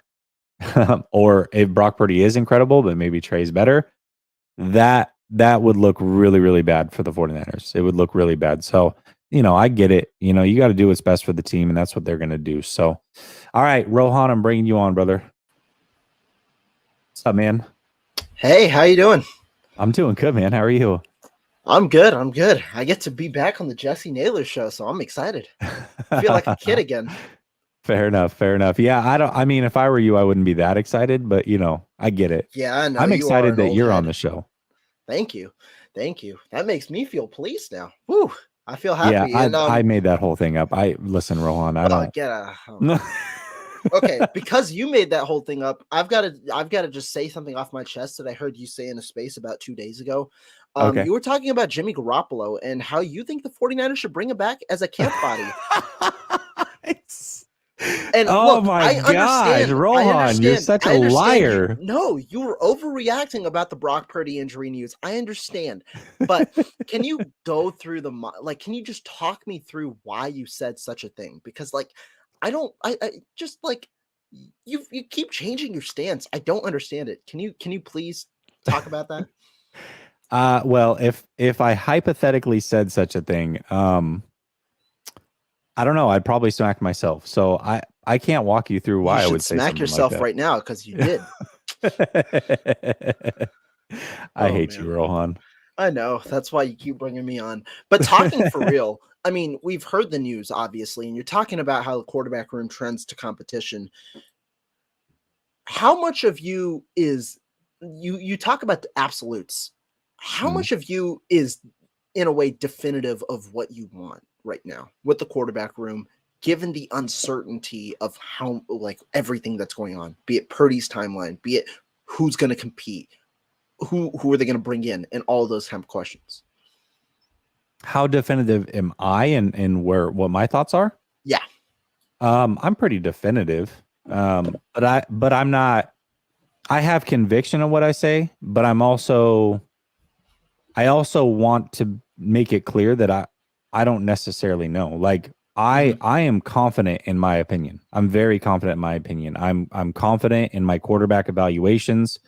or if Brock Purdy is incredible, but maybe Trey's better. That would look really, really bad for the 49ers. It would look really bad. So, I get it. You got to do what's best for the team, and that's what they're going to do. So, all right, Rohan, I'm bringing you on, brother. What's up, man? Hey, how you doing? I'm doing good, man. How are you? I'm good. I get to be back on the Jesse Naylor show, so I'm excited. I feel like a kid again. Fair enough. Yeah, I mean, if I were you, I wouldn't be that excited, but I get it. Yeah, I know. I'm excited that you're on the show. Thank you. That makes me feel pleased now. Woo! I feel happy. Yeah, I made that whole thing up. Listen, Rohan, I don't. Okay, because you made that whole thing up, I've got to just say something off my chest that I heard you say in a space about 2 days ago. Okay. You were talking about Jimmy Garoppolo and how you think the 49ers should bring him back as a camp body. And oh look, my gosh, Rohan, you're such a liar. You were overreacting about the Brock Purdy injury news. I understand, but can you go through can you just talk me through why you said such a thing? Because I just you keep changing your stance. I don't understand it. Can you please talk about that? Well, if I hypothetically said such a thing, I don't know. I'd probably smack myself. So I can't walk you through why I would say smack yourself like right now because you did. I hate you, Rohan. I know. That's why you keep bringing me on. But talking for real, I mean, we've heard the news, obviously, and you're talking about how the quarterback room trends to competition. How much of you is you talk about the absolutes? How much of you is, in a way, definitive of what you want right now with the quarterback room, given the uncertainty of how everything that's going on, be it Purdy's timeline, be it who's going to compete, who are they going to bring in, and all those kind of questions? How definitive am I and what my thoughts are? Yeah. I'm pretty definitive. But I'm not. I have conviction in what I say, but I also want to make it clear that I don't necessarily know. Like I am confident in my opinion. I'm very confident in my opinion. I'm confident in my quarterback evaluations.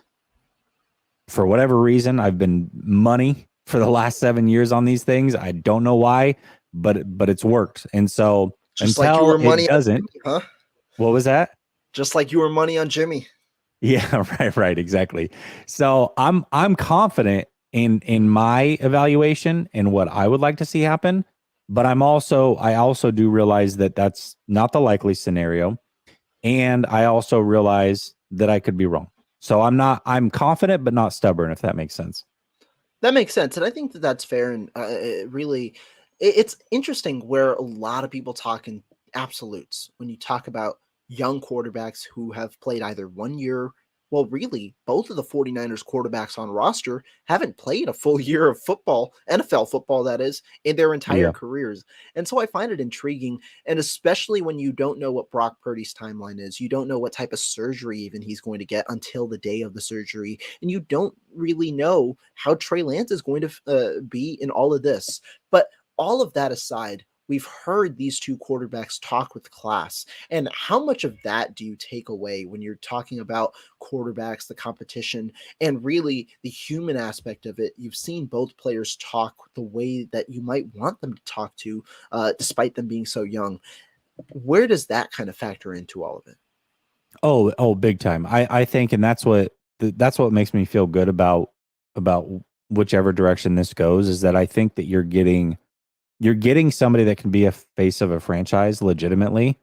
For whatever reason, I've been money for the last 7 years on these things. I don't know why, but it's worked. And so Just until like you were it money doesn't, on Jimmy, huh? What was that? Just like you were money on Jimmy. Yeah, right, exactly. So I'm confident in my evaluation and what I would like to see happen, but I also do realize that that's not the likely scenario, and I also realize that I could be wrong. So I'm confident but not stubborn, if that makes sense. That makes sense, and I think that that's fair. And it's interesting where a lot of people talk in absolutes when you talk about young quarterbacks who have played either 1 year. Well, really, both of the 49ers quarterbacks on roster haven't played a full year of football, NFL football, that is, in their entire careers. And so I find it intriguing, and especially when you don't know what Brock Purdy's timeline is. You don't know what type of surgery even he's going to get until the day of the surgery, and you don't really know how Trey Lance is going to be in all of this. But all of that aside, we've heard these two quarterbacks talk with class. And how much of that do you take away when you're talking about quarterbacks, the competition, and really the human aspect of it? You've seen both players talk the way that you might want them to talk to, despite them being so young. Where does that kind of factor into all of it? Oh, big time. I think, and that's what makes me feel good about whichever direction this goes, is that I think that you're getting somebody that can be a face of a franchise legitimately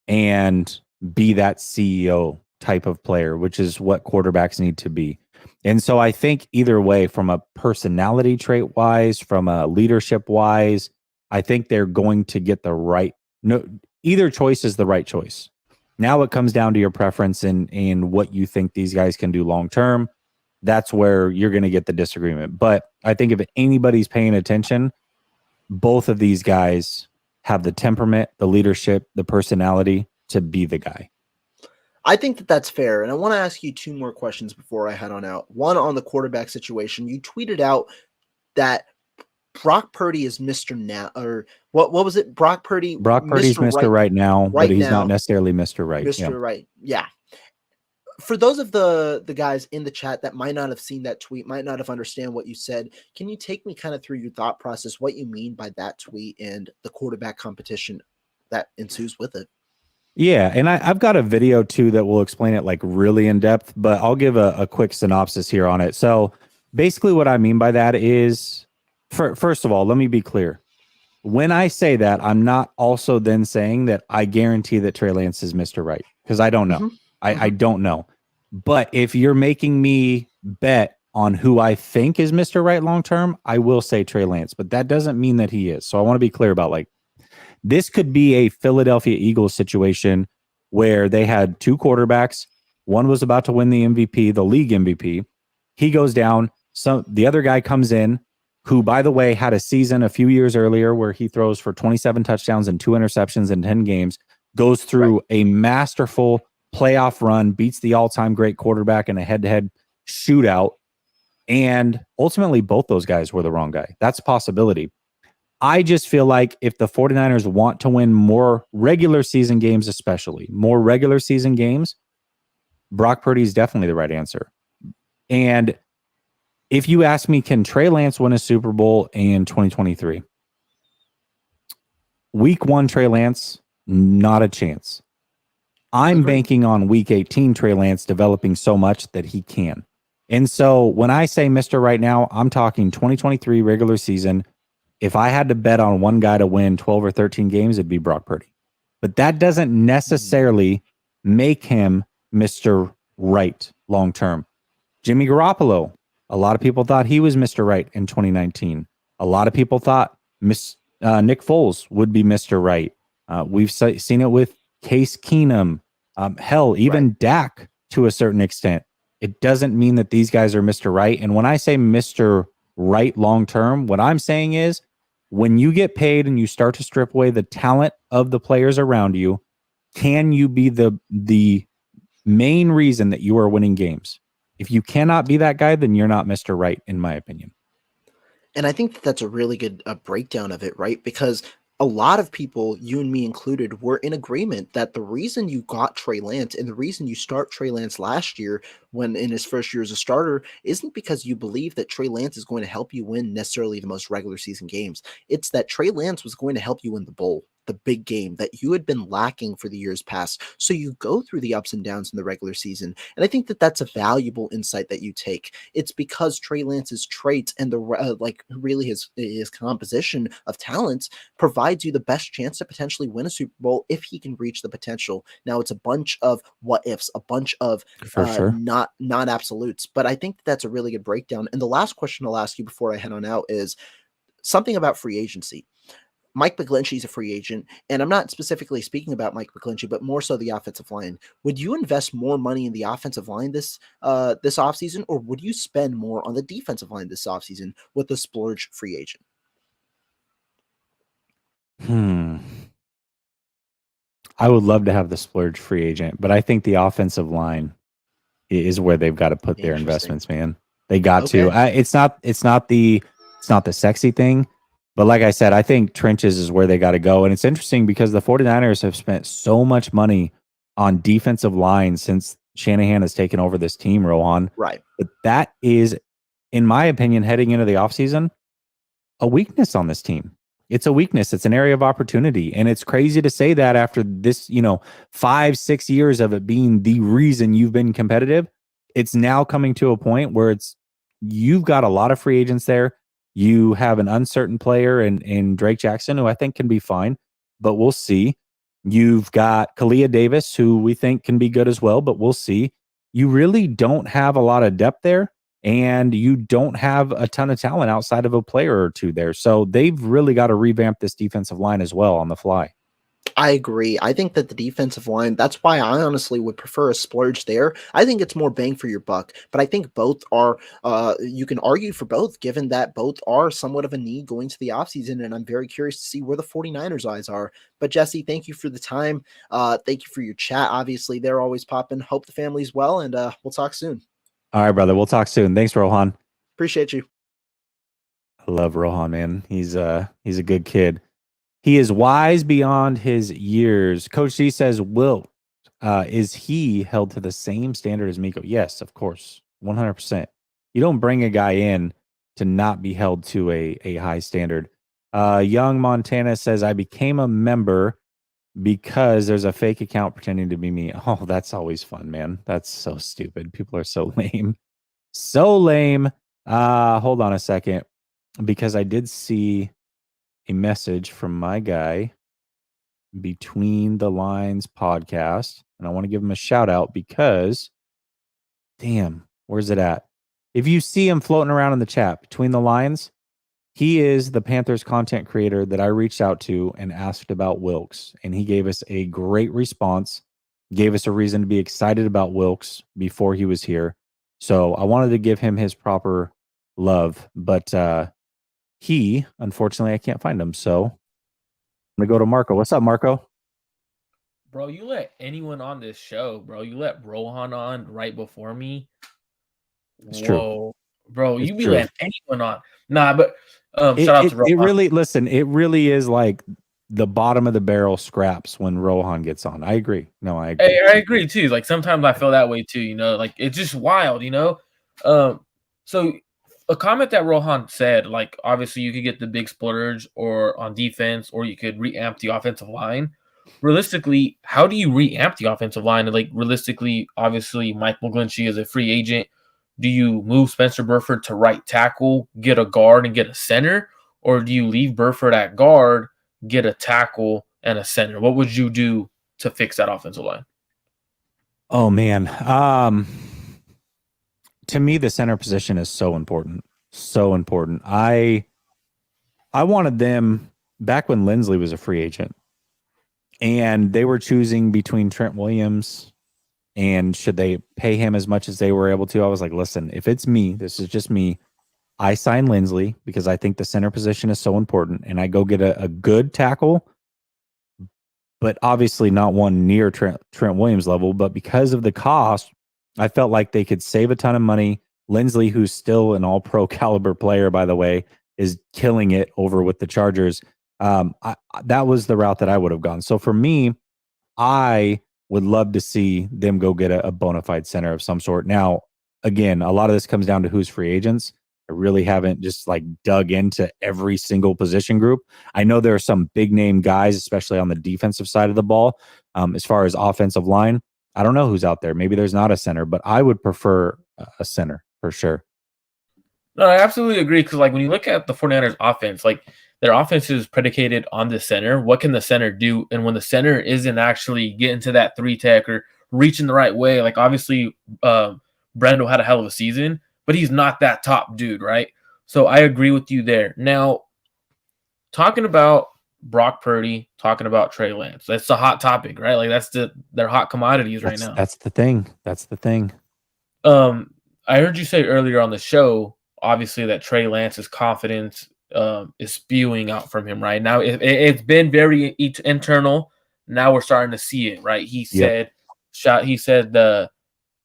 and be that CEO type of player, which is what quarterbacks need to be. And so I think either way, from a personality trait wise, from a leadership wise, I think they're going to get the right. No, either choice is the right choice. Now it comes down to your preference and what you think these guys can do long term. That's where you're going to get the disagreement. But I think if anybody's paying attention, both of these guys have the temperament, the leadership, the personality to be the guy. I think that that's fair. And I want to ask you two more questions before I head on out. One on the quarterback situation. You tweeted out that Brock Purdy is Mr. Now, or what was it? Brock Purdy's Mr. Right now, but he's not necessarily Mr. Right. Mr. Right. Yeah. For those of the guys in the chat that might not have seen that tweet, might not have understand what you said, can you take me kind of through your thought process, what you mean by that tweet and the quarterback competition that ensues with it? Yeah, and I've got a video too that will explain it like really in depth, but I'll give a quick synopsis here on it. So basically what I mean by that is, first of all, let me be clear. When I say that, I'm not also then saying that I guarantee that Trey Lance is Mr. Right, because I don't know. Mm-hmm. I don't know. But if you're making me bet on who I think is Mr. Right long term, I will say Trey Lance, but that doesn't mean that he is. So I want to be clear about, like, this could be a Philadelphia Eagles situation where they had two quarterbacks. One was about to win the MVP, the league MVP. He goes down. The other guy comes in, who, by the way, had a season a few years earlier where he throws for 27 touchdowns and 2 interceptions in 10 games, goes through a masterful playoff run, beats the all-time great quarterback in a head-to-head shootout, and ultimately both those guys were the wrong guy. That's a possibility. I just feel like if the 49ers want to win more regular season games, especially more regular season games, Brock Purdy is definitely the right answer. And if you ask me, can Trey Lance win a Super Bowl in 2023? Week 1 Trey Lance, not a chance. I'm banking on week 18 Trey Lance developing so much that he can. And so when I say Mr. Right now, I'm talking 2023 regular season. If I had to bet on one guy to win 12 or 13 games, it'd be Brock Purdy. But that doesn't necessarily make him Mr. Right long term. Jimmy Garoppolo, a lot of people thought he was Mr. Right in 2019. A lot of people thought Nick Foles would be Mr. Right. We've seen it with Case Keenum. Hell, even Dak to a certain extent. It doesn't mean that these guys are Mr. Right. And when I say Mr. Right long term, what I'm saying is when you get paid and you start to strip away the talent of the players around you, can you be the main reason that you are winning games? If you cannot be that guy, then you're not Mr. Right, in my opinion. And I think that that's a really good breakdown of it, right? Because a lot of people, you and me included, were in agreement that the reason you got Trey Lance and the reason you start Trey Lance last year when in his first year as a starter isn't because you believe that Trey Lance is going to help you win necessarily the most regular season games. It's that Trey Lance was going to help you win the bowl, the big game that you had been lacking for the years past. So you go through the ups and downs in the regular season. And I think that that's a valuable insight that you take. It's because Trey Lance's traits and the really his composition of talents provides you the best chance to potentially win a Super Bowl if he can reach the potential. Now it's a bunch of what ifs, a bunch of not absolutes. But I think that's a really good breakdown. And the last question I'll ask you before I head on out is something about free agency. Mike McGlinchey is a free agent, and I'm not specifically speaking about Mike McGlinchey, but more so the offensive line. Would you invest more money in the offensive line this offseason, or would you spend more on the defensive line this offseason with the splurge free agent? I would love to have the splurge free agent, but I think the offensive line is where they've got to put their investments, man. They got to. It's not the sexy thing. But like I said, I think trenches is where they got to go. And it's interesting because the 49ers have spent so much money on defensive line since Shanahan has taken over this team, Rohan. Right. But that is, in my opinion, heading into the offseason, a weakness on this team. It's a weakness. It's an area of opportunity. And it's crazy to say that after this, 5-6 years of it being the reason you've been competitive. It's now coming to a point where you've got a lot of free agents there. You have an uncertain player in Drake Jackson, who I think can be fine, but we'll see. You've got Kalia Davis, who we think can be good as well, but we'll see. You really don't have a lot of depth there, and you don't have a ton of talent outside of a player or two there. So they've really got to revamp this defensive line as well on the fly. I agree. I think that the defensive line, that's why I honestly would prefer a splurge there. I think it's more bang for your buck, but I think both are, you can argue for both, given that both are somewhat of a need going to the offseason, and I'm very curious to see where the 49ers' eyes are. But Jesse, thank you for the time. Thank you for your chat. Obviously, they're always popping. Hope the family's well, and we'll talk soon. All right, brother. We'll talk soon. Thanks, Rohan. Appreciate you. I love Rohan, man. He's a good kid. He is wise beyond his years. Coach C says, is he held to the same standard as Miko? Yes, of course. 100%. You don't bring a guy in to not be held to a high standard. Young Montana says, I became a member because there's a fake account pretending to be me. Oh, that's always fun, man. That's so stupid. People are so lame. So lame. Hold on a second, because I did see a message from my guy, Between the Lines podcast, and I want to give him a shout out because, damn, where's it at? If you see him floating around in the chat, Between the Lines, he is the Panthers content creator that I reached out to and asked about Wilkes, and he gave us a great response, gave us a reason to be excited about Wilkes before he was here. So I wanted to give him his proper love, but unfortunately, I can't find him. So I'm going to go to Marco. What's up, Marco? Bro, you let anyone on this show, bro. You let Rohan on right before me. It's true. Bro, you be letting anyone on. Nah, but shout out to Rohan. It really is like the bottom of the barrel scraps when Rohan gets on. I agree. No, I agree. I agree too. Like sometimes I feel that way too, like it's just wild, So a comment that Rohan said, like obviously you could get the big splurge or on defense, or you could reamp the offensive line. Realistically, how do you reamp the offensive line? And like realistically, obviously Mike McGlinchey is a free agent. Do you move Spencer Burford to right tackle, get a guard and get a center? Or do you leave Burford at guard, get a tackle and a center? What would you do to fix that offensive line? Oh man. To me, the center position is so important. So important. I wanted them back when Lindsley was a free agent, and they were choosing between Trent Williams and should they pay him as much as they were able to. I was like, listen, if it's me, this is just me, I sign Lindsley because I think the center position is so important, and I go get a good tackle, but obviously not one near Trent Williams level. But because of the cost, I felt like they could save a ton of money. Lindsley, who's still an all-pro caliber player, by the way, is killing it over with the Chargers. That was the route that I would have gone. So for me, I would love to see them go get a bona fide center of some sort. Now, again, a lot of this comes down to who's free agents. I really haven't just like dug into every single position group. I know there are some big name guys, especially on the defensive side of the ball. As far as offensive line, I don't know who's out there. Maybe there's not a center, but I would prefer a center for sure. No, I absolutely agree. Because like when you look at the 49ers offense, like their offense is predicated on the center. What can the center do? And when the center isn't actually getting to that 3-tech or reaching the right way, like obviously Brando had a hell of a season, but he's not that top dude, right? So I agree with you there. Now, talking about Brock Purdy, talking about Trey Lance, that's a hot topic, right? Like they're hot commodities right now. That's the thing. I heard you say earlier on the show, obviously, that Trey Lance's confidence is spewing out from him right now. It's been very internal. Now we're starting to see it, right? He said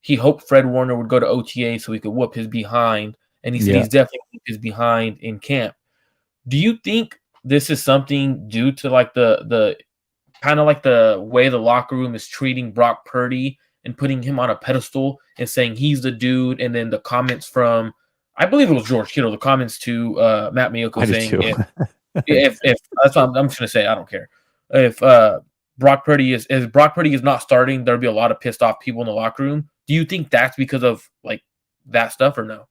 he hoped Fred Warner would go to OTA so he could whoop his behind, and he said he's definitely whooped his behind in camp. Do you think this is something due to like the kind of like the way the locker room is treating Brock Purdy and putting him on a pedestal and saying he's the dude, and then the comments from, I believe it was George Kittle, the comments to Matt Miyoko saying if that's what I'm just gonna say, I don't care. If Brock Purdy is not starting, there'll be a lot of pissed off people in the locker room. Do you think that's because of like that stuff or no?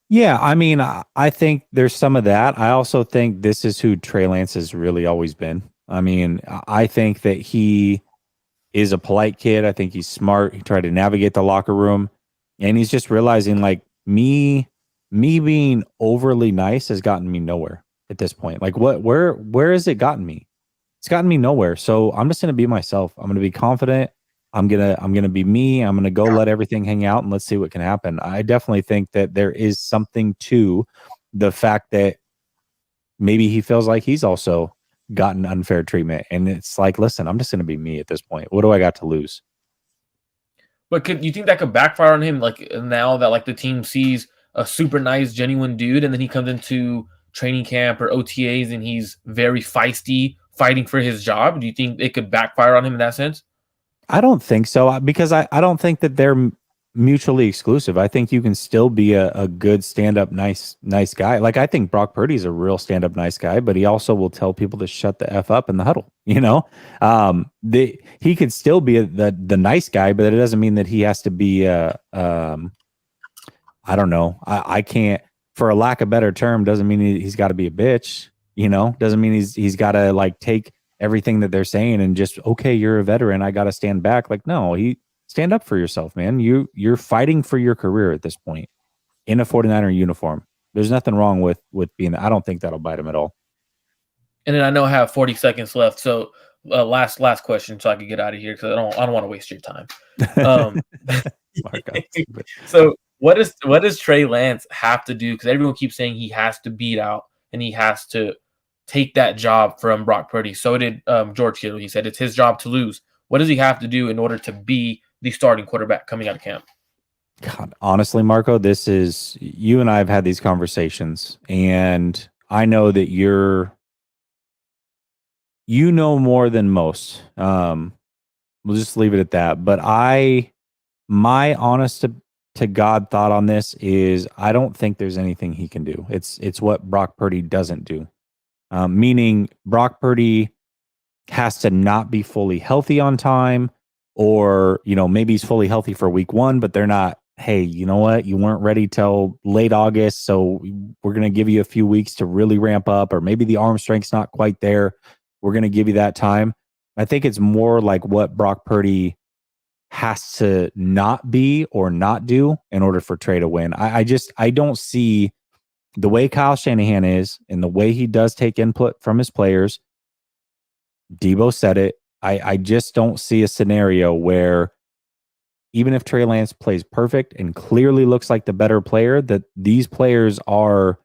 Yeah, I mean, I think there's some of that. I also think this is who Trey Lance has really always been. I mean, I think that he is a polite kid. I think he's smart. He tried to navigate the locker room, and he's just realizing like me being overly nice has gotten me nowhere at this point. Like where has it gotten me? It's gotten me nowhere. So I'm just going to be myself. I'm going to be confident. I'm going to be me. I'm going to go let everything hang out and let's see what can happen. I definitely think that there is something to the fact that maybe he feels like he's also gotten unfair treatment. And it's like, listen, I'm just going to be me at this point. What do I got to lose? But could you think that could backfire on him? Like now that like the team sees a super nice, genuine dude, and then he comes into training camp or OTAs and he's very feisty, fighting for his job. Do you think it could backfire on him in that sense? I don't think so, because I don't think that they're mutually exclusive. I think you can still be a good stand-up nice guy. Like I think Brock Purdy's a real stand-up nice guy, but he also will tell people to shut the F up in the huddle, you know? He could still be the nice guy, but it doesn't mean that he has to be I don't know. I can't, for a lack of better term, doesn't mean he's got to be a bitch, you know? Doesn't mean he's got to like take everything that they're saying and just, okay, you're a veteran, I got to stand back. Like, no, stand up for yourself, man. You're fighting for your career at this point in a 49er uniform. There's nothing wrong with being, I don't think that'll bite him at all. And then I know I have 40 seconds left. So last question so I can get out of here because I don't want to waste your time. So what does Trey Lance have to do? Because everyone keeps saying he has to beat out and he has to take that job from Brock Purdy. So did George Kittle. He said it's his job to lose. What does he have to do in order to be the starting quarterback coming out of camp? God, honestly, Marco, this is, you and I have had these conversations, and I know that you know more than most. We'll just leave it at that. But my honest to God thought on this is I don't think there's anything he can do. It's what Brock Purdy doesn't do. Meaning Brock Purdy has to not be fully healthy on time, or, you know, maybe he's fully healthy for week 1, but they're not, hey, you know what? You weren't ready till late August, so we're going to give you a few weeks to really ramp up, or maybe the arm strength's not quite there. We're going to give you that time. I think it's more like what Brock Purdy has to not be or not do in order for Trey to win. I don't see the way Kyle Shanahan is and the way he does take input from his players. Debo said it. I just don't see a scenario where even if Trey Lance plays perfect and clearly looks like the better player, that these players are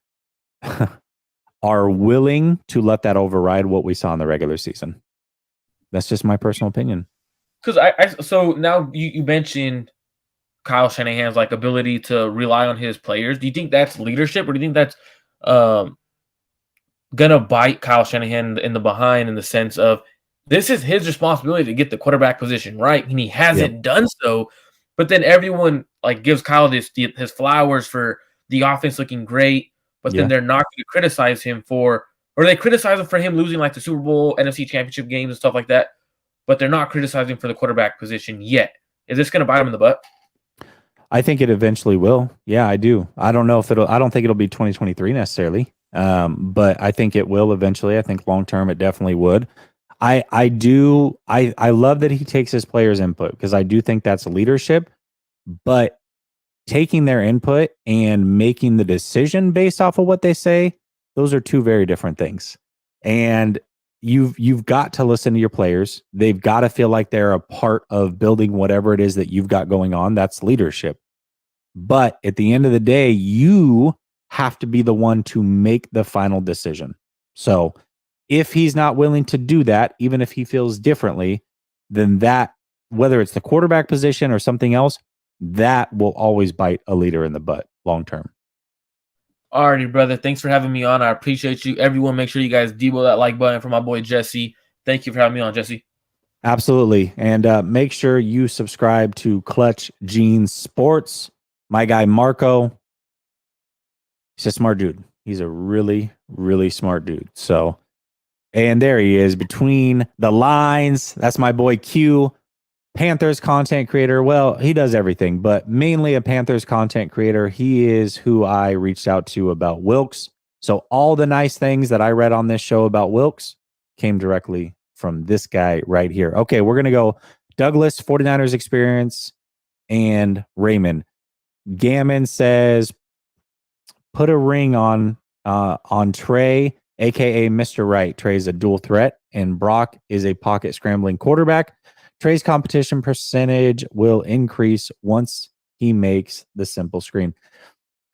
willing to let that override what we saw in the regular season. That's just my personal opinion. Because so now you mentioned Kyle Shanahan's like ability to rely on his players. Do you think that's leadership, or do you think that's gonna bite Kyle Shanahan in the behind, in the sense of this is his responsibility to get the quarterback position right, and he hasn't done so. But then everyone like gives Kyle his flowers for the offense looking great, but then they're not going to criticize him for, or they criticize him for him losing like the Super Bowl, NFC Championship games and stuff like that. But they're not criticizing for the quarterback position yet. Is this going to bite him in the butt? I think it eventually will. Yeah, I do. I don't know if I don't think it'll be 2023 necessarily. But I think it will eventually. I think long term it definitely would. I love that he takes his players' input, because I do think that's leadership, but taking their input and making the decision based off of what they say, those are two very different things. And you've got to listen to your players. They've got to feel like they're a part of building whatever it is that you've got going on. That's leadership. But at the end of the day, you have to be the one to make the final decision. So if he's not willing to do that, even if he feels differently, then that, whether it's the quarterback position or something else, that will always bite a leader in the butt long term. Alrighty, brother. Thanks for having me on. I appreciate you. Everyone, make sure you guys debo that like button for my boy Jesse. Thank you for having me on, Jesse. Absolutely. And make sure you subscribe to Clutch Gene Sports. My guy Marco, he's a smart dude. He's a really, really smart dude. So, and there he is between the lines. That's my boy Q, Panthers content creator. Well, he does everything, but mainly a Panthers content creator. He is who I reached out to about Wilkes. So all the nice things that I read on this show about Wilkes came directly from this guy right here. Okay, we're going to go Douglas, 49ers experience, and Raymond. Gammon says, put a ring on Trey, aka Mr. Right. Trey's a dual threat, and Brock is a pocket scrambling quarterback. Trey's competition percentage will increase once he makes the simple screen.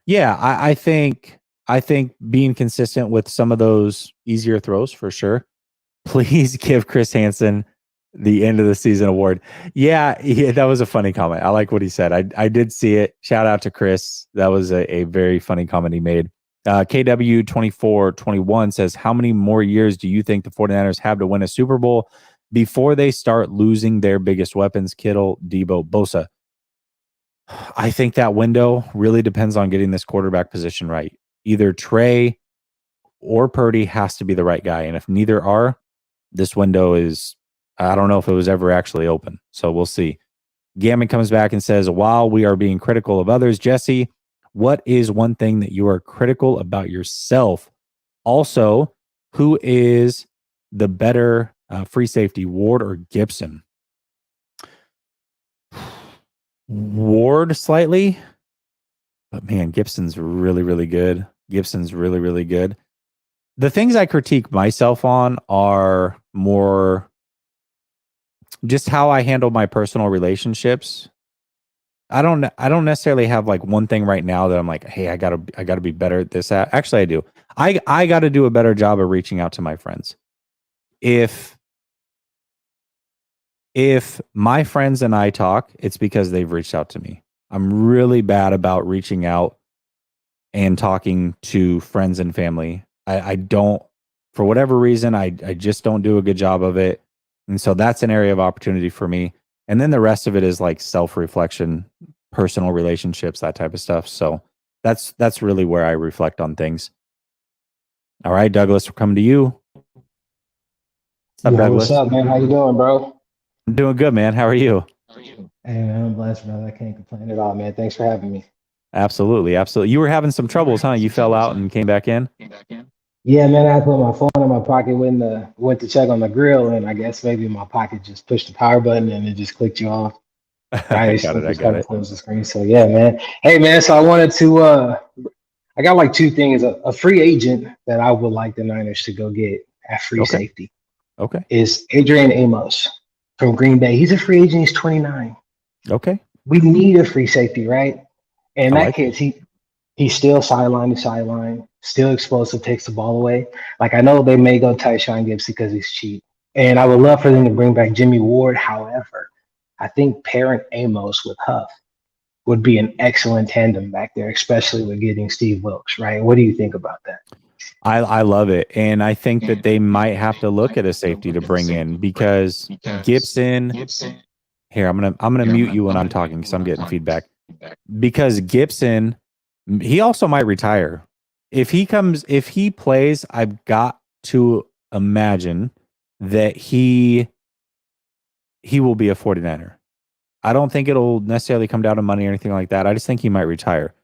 Yeah, I think being consistent with some of those easier throws for sure. Please give Chris Hansen the end of the season award. Yeah, that was a funny comment. I like what he said. I did see it. Shout out to Chris. That was a very funny comment he made. KW2421 says, how many more years do you think the 49ers have to win a Super Bowl before they start losing their biggest weapons, Kittle, Debo, Bosa? I think that window really depends on getting this quarterback position right. Either Trey or Purdy has to be the right guy. And if neither are, this window is, I don't know if it was ever actually open. So we'll see. Gammon comes back and says, while we are being critical of others, Jesse, what is one thing that you are critical about yourself? Also, who is the better free safety, Ward or Gibson? Ward slightly, but man, Gibson's really, really good. Gibson's really, really good. The things I critique myself on are more just how I handle my personal relationships. I don't necessarily have like one thing right now that I'm like, hey, I gotta be better at this. Actually, I do. I got to do a better job of reaching out to my friends. If my friends and I talk, it's because they've reached out to me. I'm really bad about reaching out and talking to friends and family. I don't, for whatever reason, I just don't do a good job of it. And so that's an area of opportunity for me. And then the rest of it is like self-reflection, personal relationships, that type of stuff. So that's really where I reflect on things. All right, Douglas, we're coming to you. What's up, Douglas? What's up, man? How you doing, bro? I'm doing good, man. How are you? Hey, man, I'm blessed, brother. I can't complain at all, man. Thanks for having me. Absolutely. Absolutely. You were having some troubles, huh? You fell out and came back in? Yeah, man, I put my phone in my pocket when went to check on the grill, and I guess maybe my pocket just pushed the power button and it just clicked you off. I got it. Close the screen. So yeah, man. Hey, man. So I wanted to. I got like two things. A free agent that I would like the Niners to go get at free safety. Okay. Is Adrian Amos from Green Bay. He's a free agent. He's 29. Okay. we need a free safety, right? And I that like it. kid, he's still sideline to sideline, still explosive, takes the ball away. Like I know they may go Tyshawn Gibbs because he's cheap, and I would love for them to bring back Jimmy Ward. However, I think pairing Amos with Huff would be an excellent tandem back there, especially with getting Steve Wilkes, right? What do you think about that? I love it. And I think that they might have to look at a safety to bring in because Gibson. Here, I'm gonna mute you when I'm talking because I'm getting feedback. Because Gibson, he also might retire. If he plays, I've got to imagine that he will be a 49er. I don't think it'll necessarily come down to money or anything like that. I just think he might retire.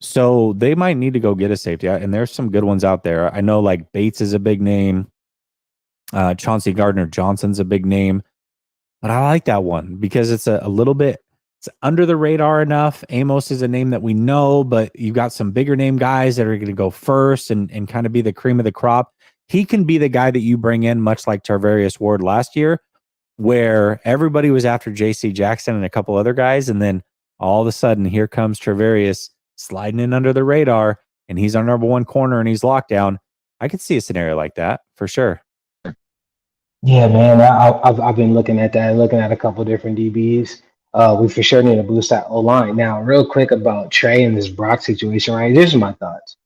So they might need to go get a safety. And there's some good ones out there. I know like Bates is a big name. Chauncey Gardner-Johnson's a big name. But I like that one because it's a little bit, it's under the radar enough. Amos is a name that we know, but you've got some bigger name guys that are going to go first and kind of be the cream of the crop. He can be the guy that you bring in, much like Tarvarius Ward last year, where everybody was after J.C. Jackson and a couple other guys. And then all of a sudden, here comes Tarvarius sliding in under the radar, and he's our number one corner and he's locked down. I could see a scenario like that for sure. Yeah, man, I've been looking at that, looking at a couple different DBs. We for sure need to boost that O-line. Now, real quick about Trey and this Brock situation, right? Here's my thoughts.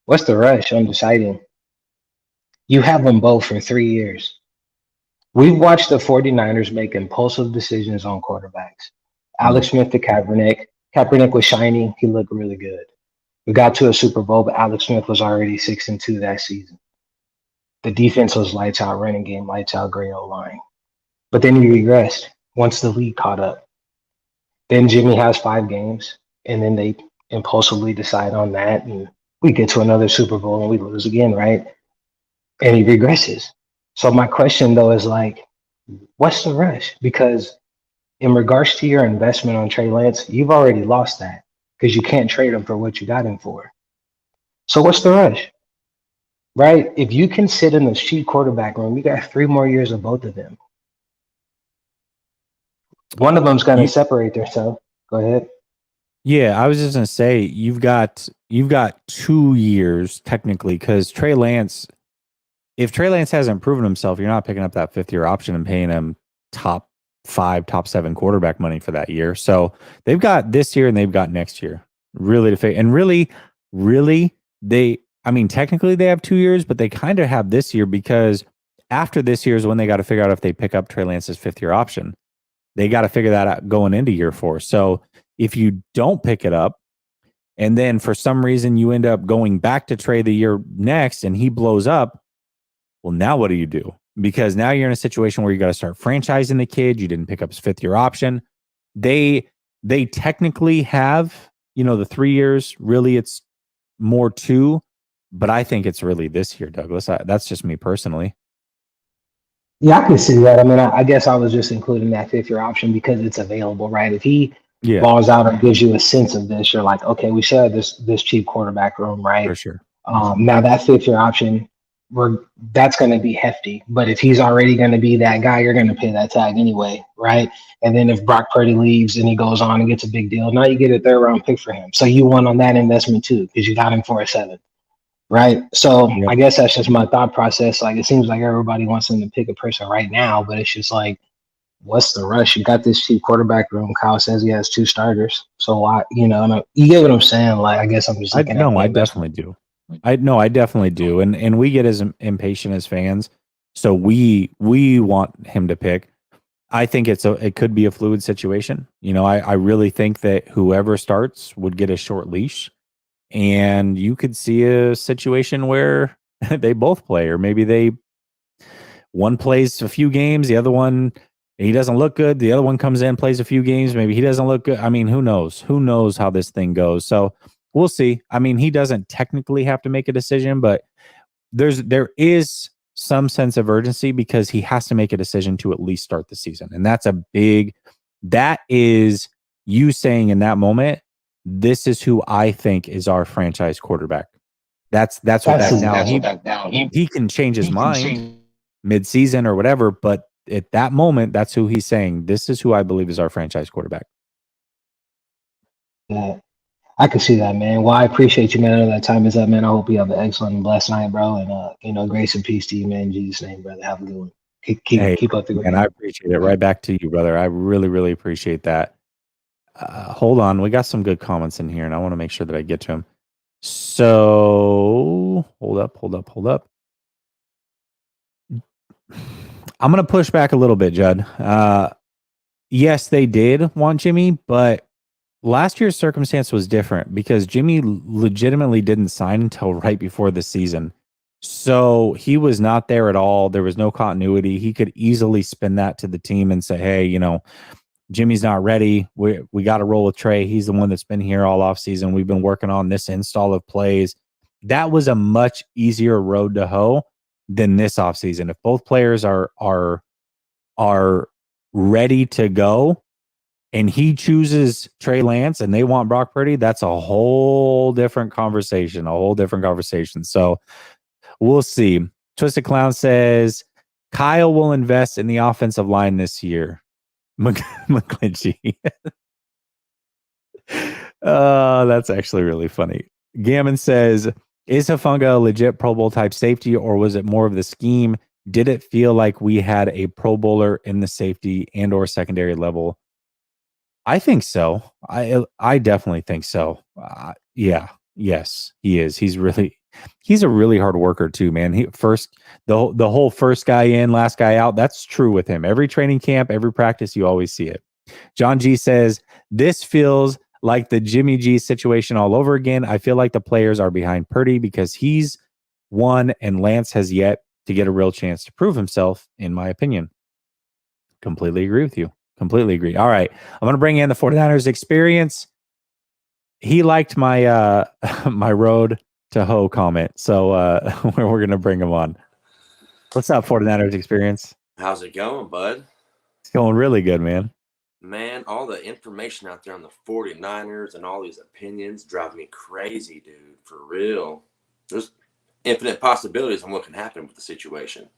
What's the rush on deciding? You have them both for 3 years. We've watched the 49ers make impulsive decisions on quarterbacks. Alex Smith to Kaepernick. Kaepernick was shiny. He looked really good. We got to a Super Bowl, but Alex Smith was already 6-2 that season. The defense was lights out, running game, lights out, great O-line. But then he regressed once the league caught up. Then Jimmy has 5 games, and then they impulsively decide on that, and we get to another Super Bowl and we lose again, right? And he regresses. So my question, though, is like, what's the rush? Because in regards to your investment on Trey Lance, you've already lost that because you can't trade him for what you got him for. So what's the rush? Right? If you can sit in the cheap quarterback room, you got 3 more years of both of them. One of them's going to separate themselves. Go ahead. Yeah, I was just going to say you've got 2 years technically because Trey Lance, if Trey Lance hasn't proven himself, you're not picking up that 5th-year option and paying him top 5, top 7 quarterback money for that year. So they've got this year and they've got next year really to figure. And really, technically they have 2 years, but they kind of have this year because after this year is when they got to figure out if they pick up Trey Lance's 5th-year option. They got to figure that out going into year 4. So if you don't pick it up and then for some reason you end up going back to Trey the year next and he blows up, well, now what do you do? Because now you're in a situation where you got to start franchising the kid. You didn't pick up his 5th-year option. They technically have, the 3 years. Really, it's more 2. But I think it's really this year, Douglas. That's just me personally. Yeah, I can see that. I mean, I guess I was just including that 5th-year option because it's available, right? If he balls out and gives you a sense of this, you're like, okay, we should have this cheap quarterback room, right? For sure. Now that 5th-year option, that's going to be hefty. But if he's already going to be that guy, you're going to pay that tag anyway, right? And then if Brock Purdy leaves and he goes on and gets a big deal, now you get a 3rd-round pick for him. So you won on that investment too because you got him for a 7th. Right. So I guess that's just my thought process. Like, it seems like everybody wants them to pick a person right now, but it's just like, what's the rush? You got this cheap quarterback room. Kyle says he has 2 starters. So you get what I'm saying? Like, I guess I'm just looking at I definitely do. I definitely do. And we get as impatient as fans. So we want him to pick. I think it could be a fluid situation. I really think that whoever starts would get a short leash. And you could see a situation where they both play, or maybe one plays a few games, the other one, he doesn't look good. The other one comes in, plays a few games. Maybe he doesn't look good. I mean, who knows? Who knows how this thing goes? So we'll see. I mean, he doesn't technically have to make a decision, but there is some sense of urgency because he has to make a decision to at least start the season. And that is you saying in that moment, this is who I think is our franchise quarterback. That's what that now. He can change his mind mid-season or whatever, but at that moment, that's who he's saying. This is who I believe is our franchise quarterback. that. I can see that, man. Well, I appreciate you, man. I know that time is up, man. I hope you have an excellent and blessed night, bro. And grace and peace to you, man. In Jesus' name, brother. Have a good one. Keep up the good and I appreciate it. Right back to you, brother. I really, really appreciate that. Hold on. We got some good comments in here, and I want to make sure that I get to them. So hold up. I'm going to push back a little bit, Judd. Yes, they did want Jimmy, but last year's circumstance was different because Jimmy legitimately didn't sign until right before the season. So he was not there at all. There was no continuity. He could easily spin that to the team and say, hey, Jimmy's not ready. We got to roll with Trey. He's the one that's been here all off season. We've been working on this install of plays. That was a much easier road to hoe than this offseason. If both players are ready to go and he chooses Trey Lance and they want Brock Purdy, that's a whole different conversation. So we'll see. Twisted Clown says Kyle will invest in the offensive line this year. McClinchy. That's actually really funny. Gammon says, is Hufanga a legit Pro Bowl type safety, or was it more of the scheme? Did it feel like we had a Pro Bowler in the safety and or secondary level? I think so. I definitely think so. Yes, he is. He's a really hard worker too, man. The whole first guy in, last guy out. That's true with him. Every training camp, every practice, you always see it. John G says, this feels like the Jimmy G situation all over again. I feel like the players are behind Purdy because he's won and Lance has yet to get a real chance to prove himself, in my opinion. Completely agree with you. Completely agree. All right. I'm going to bring in the 49ers experience. He liked my my road to hoe comment. So we're going to bring him on. What's up, 49ers experience? How's it going, bud? It's going really good, man. Man, all the information out there on the 49ers and all these opinions drive me crazy, dude. For real. There's infinite possibilities on what can happen with the situation.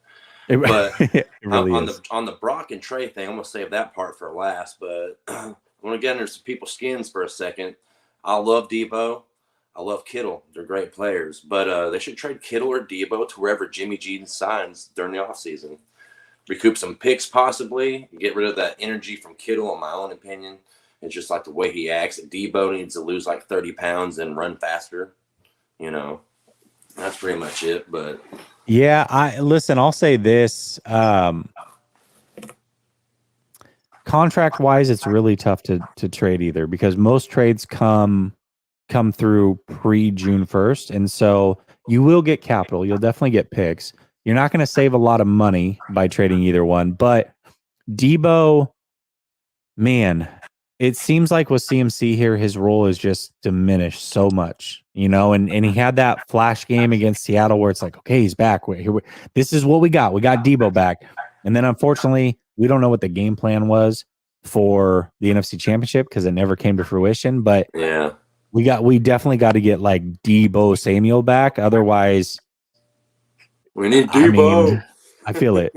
But it really is. On the Brock and Trey thing, I'm going to save that part for last. But I want to get under some people's skins for a second. I love Debo. I love Kittle. They're great players. But they should trade Kittle or Debo to wherever Jimmy G signs during the offseason. Recoup some picks possibly, get rid of that energy from Kittle, in my own opinion. It's just like the way he acts. Debo needs to lose like 30 pounds and run faster. That's pretty much it. But yeah, I'll say this. Contract wise, it's really tough to trade either because most trades come through pre-June 1st. And so you will get capital. You'll definitely get picks. You're not going to save a lot of money by trading either one, but Debo, man, it seems like with CMC here, his role is just diminished so much, and he had that flash game against Seattle where it's like, okay, he's back. This is what we got. We got Debo back. And then unfortunately, we don't know what the game plan was for the NFC Championship because it never came to fruition, but yeah, we definitely got to get like Debo Samuel back. Otherwise, we need Debo. I feel it.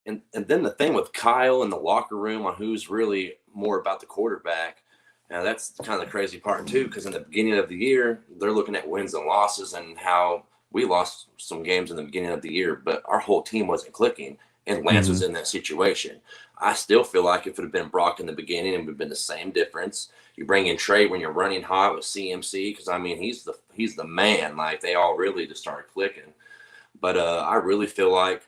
And then the thing with Kyle in the locker room on who's really more about the quarterback, now that's kind of the crazy part too, because in the beginning of the year, they're looking at wins and losses and how we lost some games in the beginning of the year, but our whole team wasn't clicking, and Lance was in that situation. I still feel like if it had been Brock in the beginning, it would have been the same difference. You bring in Trey when you're running hot with CMC, because I mean he's the man. Like they all really just started clicking. But I really feel like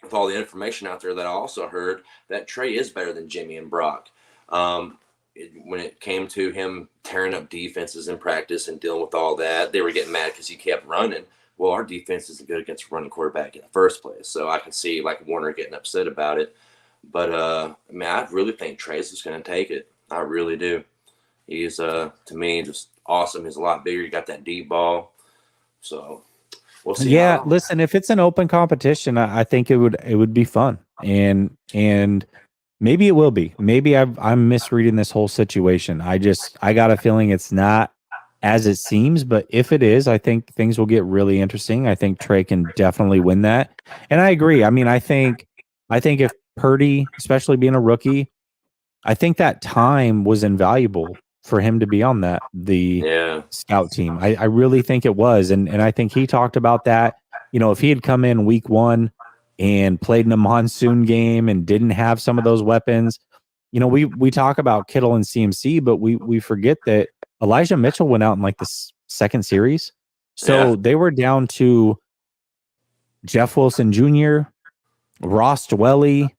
with all the information out there that I also heard, that Trey is better than Jimmy and Brock. When it came to him tearing up defenses in practice and dealing with all that, they were getting mad because he kept running. Well, our defense isn't good against a running quarterback in the first place. So I can see like Warner getting upset about it. But I really think Trey's just going to take it. I really do. He's to me just awesome. He's a lot bigger. He got that deep ball. So we'll see. Yeah, listen, if it's an open competition, I think it would be fun. And maybe it will be. Maybe I'm misreading this whole situation. I got a feeling it's not as it seems, but if it is, I think things will get really interesting. I think Trey can definitely win that. And I agree. I mean, I think if Purdy, especially being a rookie, I think that time was invaluable for him to be on the scout team. I really think it was. And I think he talked about that. You know, if he had come in week 1 and played in a monsoon game and didn't have some of those weapons, you know, we talk about Kittle and CMC, but we forget that Elijah Mitchell went out in like the second series. So they were down to Jeff Wilson Jr., Ross Dwelly.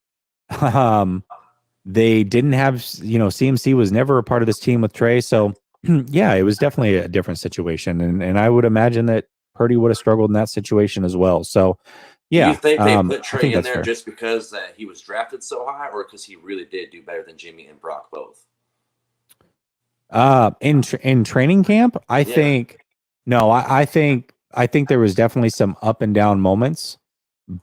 They didn't have, you know, CMC was never a part of this team with Trey. So, yeah, it was definitely a different situation. And I would imagine that Purdy would have struggled in that situation as well. So, yeah. Do you think they put I Trey think in that's there fair. just because that he was drafted so high, or because he really did do better than Jimmy and Brock both? In training camp, I think there was definitely some up and down moments,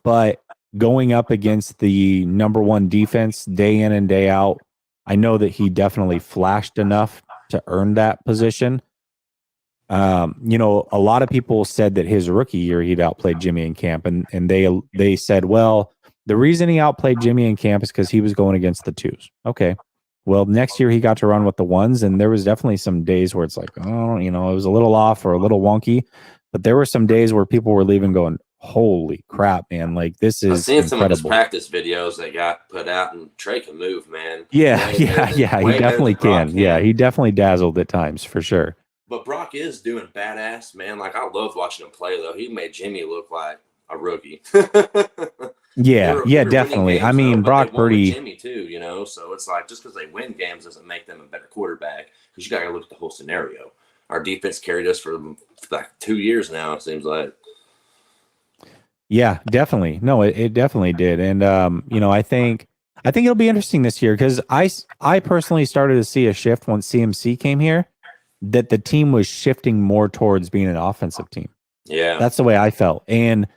but going up against the number 1 defense day in and day out, I know that he definitely flashed enough to earn that position. You know, a lot of people said that his rookie year he'd outplayed Jimmy in camp, and they said, well, the reason he outplayed Jimmy in camp is because he was going against the 2s. Okay. Well, next year he got to run with the 1s, and there was definitely some days where it's like, oh, you know, it was a little off or a little wonky, but there were some days where people were leaving going, holy crap, man, like this I've is seen some of his incredible. practice videos that got put out, and Trey can move, man. Yeah, Way he better definitely than Brock can. Yeah, he definitely dazzled at times for sure. But Brock is doing badass, man. Like, I loved watching him play, though. He made Jimmy look like a rookie. Yeah, definitely. I mean, Brock Purdy, Jimmy too, you know. So it's like, just because they win games doesn't make them a better quarterback, because you got to look at the whole scenario. Our defense carried us for like 2 years now, it seems like. Yeah, definitely. No, it definitely did. And you know, I think it'll be interesting this year, because I personally started to see a shift once CMC came here, that the team was shifting more towards being an offensive team. Yeah. That's the way I felt. And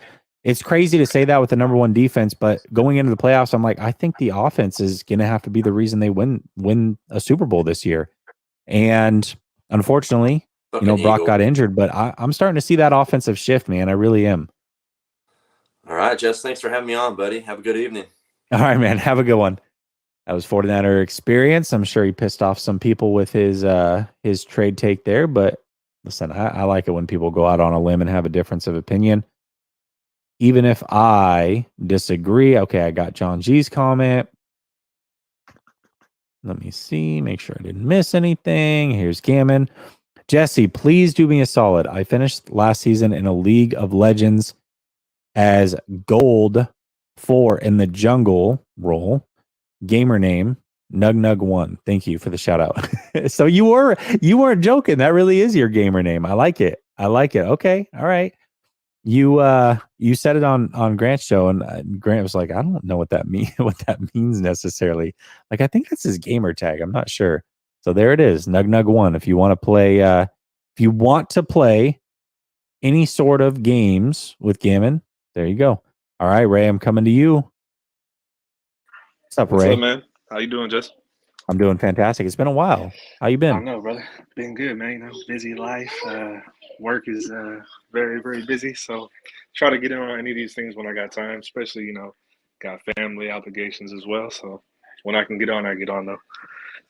it's crazy to say that with the number 1 defense, but going into the playoffs, I'm like, I think the offense is going to have to be the reason they win a Super Bowl this year. And unfortunately, you know, Brock got injured, but I'm starting to see that offensive shift, man. I really am. All right, Jess, thanks for having me on, buddy. Have a good evening. All right, man. Have a good one. That was 49er experience. I'm sure he pissed off some people with his trade take there, but listen, I like it when people go out on a limb and have a difference of opinion. Even if I disagree. Okay, I got John G's comment. Let me see, make sure I didn't miss anything. Here's Gammon. Jesse, please do me a solid. I finished last season in a League of Legends as Gold 4 in the jungle role. Gamer name, Nug1. Thank you for the shout out. So you weren't joking. That really is your gamer name. I like it. Okay. All right. You said it on Grant's show, and Grant was like, I don't know what that means necessarily. Like, I think that's his gamer tag. I'm not sure. So there it is, Nug1. If you want to play any sort of games with Gammon, there you go. All right, Ray, I'm coming to you. What's up, Ray? What's up, man? How you doing, Justin? I'm doing fantastic. It's been a while. How you been? I know, brother. Been good, man. You know, busy life. Work is very, very busy. So try to get in on any of these things when I got time, especially, you know, got family obligations as well. So when I can get on, I get on, though.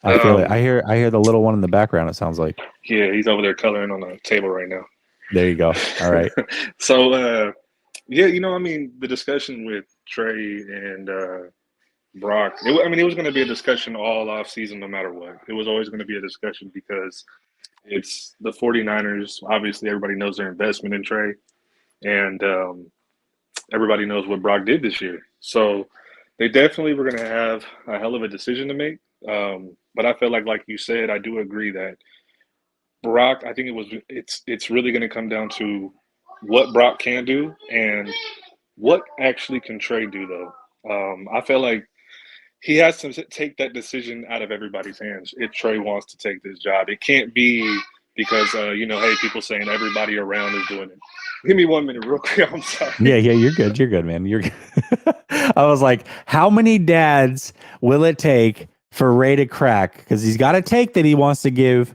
I feel it. I hear the little one in the background, it sounds like. Yeah, he's over there coloring on the table right now. There you go. All right. So, yeah, you know, I mean, the discussion with Trey and Brock, it was going to be a discussion all off season, no matter what. It was always going to be a discussion because it's the 49ers. Obviously, everybody knows their investment in Trey, and everybody knows what Brock did this year. So they definitely were going to have a hell of a decision to make. But I feel like you said, I do agree that Brock, I think it's really going to come down to what Brock can do and what actually can Trey do, though. I feel like he has to take that decision out of everybody's hands if Trey wants to take this job. It can't be because, you know, hey, people saying everybody around is doing it. Give me 1 minute real quick. I'm sorry. Yeah, you're good. You're good, man. You're good. I was like, how many dads will it take for Ray to crack? Because he's got a take that he wants to give,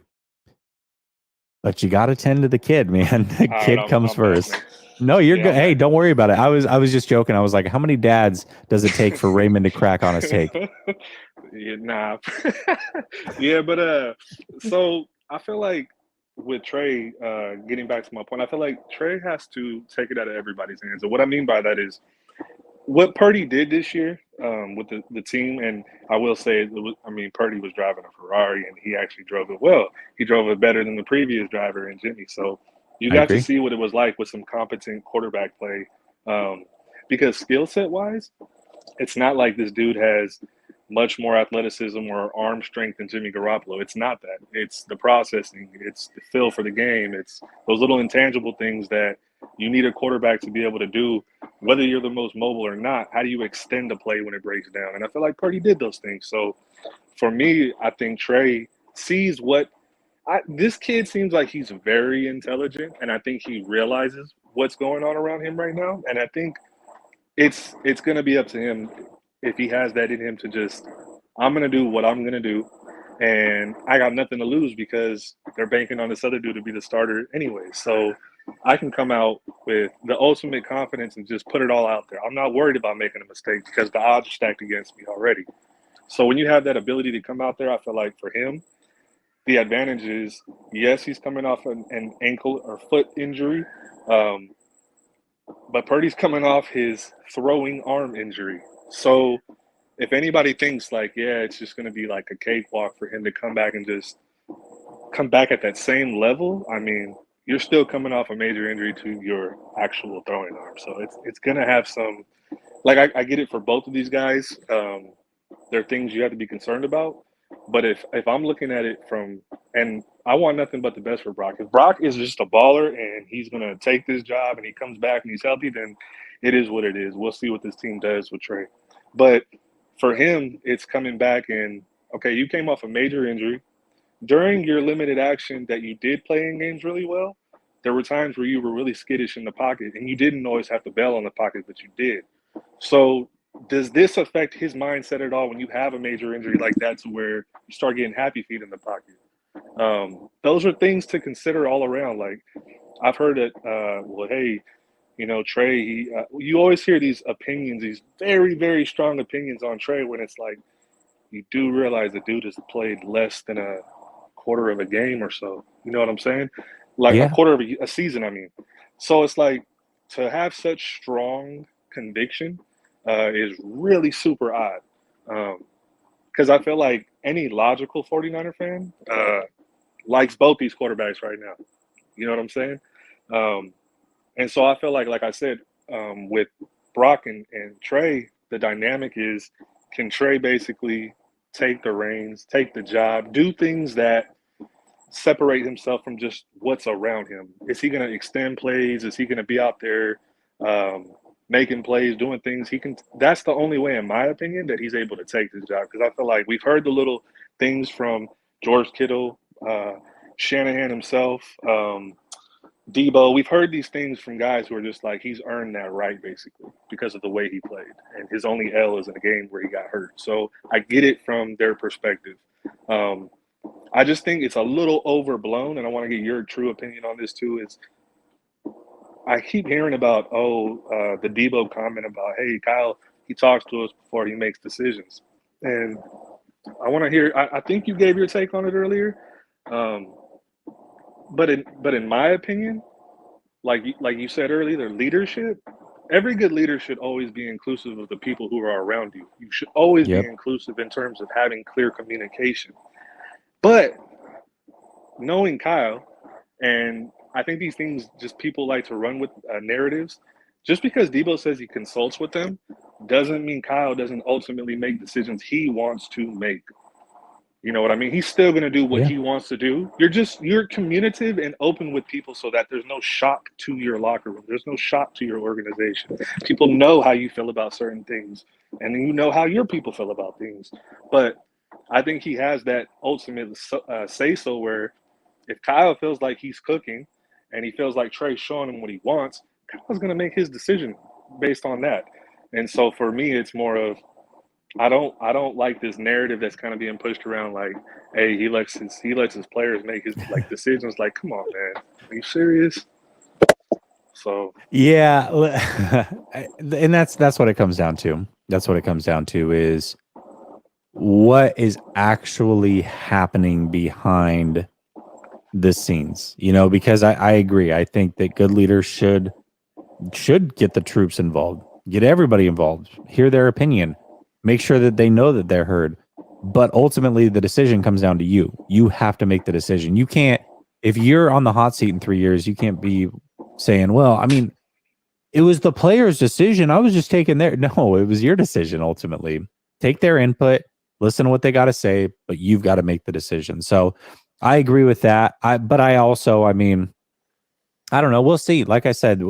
but you got to tend to the kid, man. The kid comes first. No, you're good. Hey, don't worry about it. I was just joking. I was like, how many dads does it take for Raymond to crack on his take? Yeah, nah. Yeah, but so I feel like with Trey, getting back to my point, I feel like Trey has to take it out of everybody's hands. And what I mean by that is what Purdy did this year with the team, and I will say, Purdy was driving a Ferrari, and he actually drove it well. He drove it better than the previous driver in Jimmy. So you I got to agree. see what it was like with some competent quarterback play. Because skill set wise, it's not like this dude has much more athleticism or arm strength than Jimmy Garoppolo. It's not that. It's the processing. It's the feel for the game. It's those little intangible things that you need a quarterback to be able to do, whether you're the most mobile or not. How do you extend a play when it breaks down? And I feel like Purdy did those things. So for me, I think Trey sees this kid seems like he's very intelligent, and I think he realizes what's going on around him right now. And I think it's going to be up to him if he has that in him to just, I'm going to do what I'm going to do, and I got nothing to lose because they're banking on this other dude to be the starter anyway. So I can come out with the ultimate confidence and just put it all out there. I'm not worried about making a mistake because the odds are stacked against me already. So when you have that ability to come out there, I feel like for him, the advantage is, yes, he's coming off an ankle or foot injury, but Purdy's coming off his throwing arm injury. So if anybody thinks like, yeah, it's just going to be like a cakewalk for him to come back and just come back at that same level, I mean, you're still coming off a major injury to your actual throwing arm. So it's going to have some, like, I get it for both of these guys. There are things you have to be concerned about. But if I'm looking at it from, and I want nothing but the best for Brock. If Brock is just a baller and he's going to take this job and he comes back and he's healthy, then it is what it is. We'll see what this team does with Trey. But for him, it's coming back and, okay, you came off a major injury. During your limited action that you did play in games really well, there were times where you were really skittish in the pocket and you didn't always have to bail on the pocket, but you did. So does this affect his mindset at all when you have a major injury like that to where you start getting happy feet in the pocket? Those are things to consider all around. Like, I've heard that, well, hey, Trey, you always hear these opinions, these very, very strong opinions on Trey when it's like, you do realize the dude has played less than a quarter of a game or so. You know what I'm saying? Like a quarter of a season, I mean. So it's like, to have such strong conviction is really super odd. Because I feel like any logical 49er fan likes both these quarterbacks right now. You know what I'm saying? And so I feel like I said, with Brock and Trey, the dynamic is, can Trey basically take the reins, take the job, do things that separate himself from just what's around him? Is he going to extend plays? Is he going to be out there making plays, doing things he can? That's the only way, in my opinion, that he's able to take this job. Because I feel like we've heard the little things from George Kittle, Shanahan himself, Debo. We've heard these things from guys who are just like, he's earned that right basically because of the way he played, and his only L is in a game where he got hurt. So I get it from their perspective. I just think it's a little overblown, and I want to get your true opinion on this too. Is I keep hearing about the Debo comment about, hey, Kyle, he talks to us before he makes decisions, and I want to hear. I think you gave your take on it earlier. But in my opinion, like you said earlier, their leadership, every good leader should always be inclusive of the people who are around you. You should always be inclusive in terms of having clear communication. But knowing Kyle, and I think these things, just people like to run with narratives. Just because Debo says he consults with them doesn't mean Kyle doesn't ultimately make decisions he wants to make. You know what I mean? He's still going to do what he wants to do. You're communicative and open with people so that there's no shock to your locker room. There's no shock to your organization. People know how you feel about certain things, and you know how your people feel about things. But I think he has that ultimate say-so where if Kyle feels like he's cooking and he feels like Trey's showing him what he wants, Kyle's going to make his decision based on that. And so for me, it's more of, I don't like this narrative that's kind of being pushed around like, hey, he lets his players make his like decisions. Like, come on, man, are you serious? So yeah, and that's what it comes down to. That's what it comes down to is what is actually happening behind the scenes, because I agree. I think that good leaders should get the troops involved, get everybody involved, hear their opinion, make sure that they know that they're heard. But ultimately, the decision comes down to you. You have to make the decision. You can't, if you're on the hot seat in 3 years, you can't be saying, well, I mean, it was the player's decision. I was just taking their, no, it was your decision ultimately. Take their input, listen to what they got to say, but you've got to make the decision. So I agree with that. But I also, I mean, I don't know. We'll see. Like I said,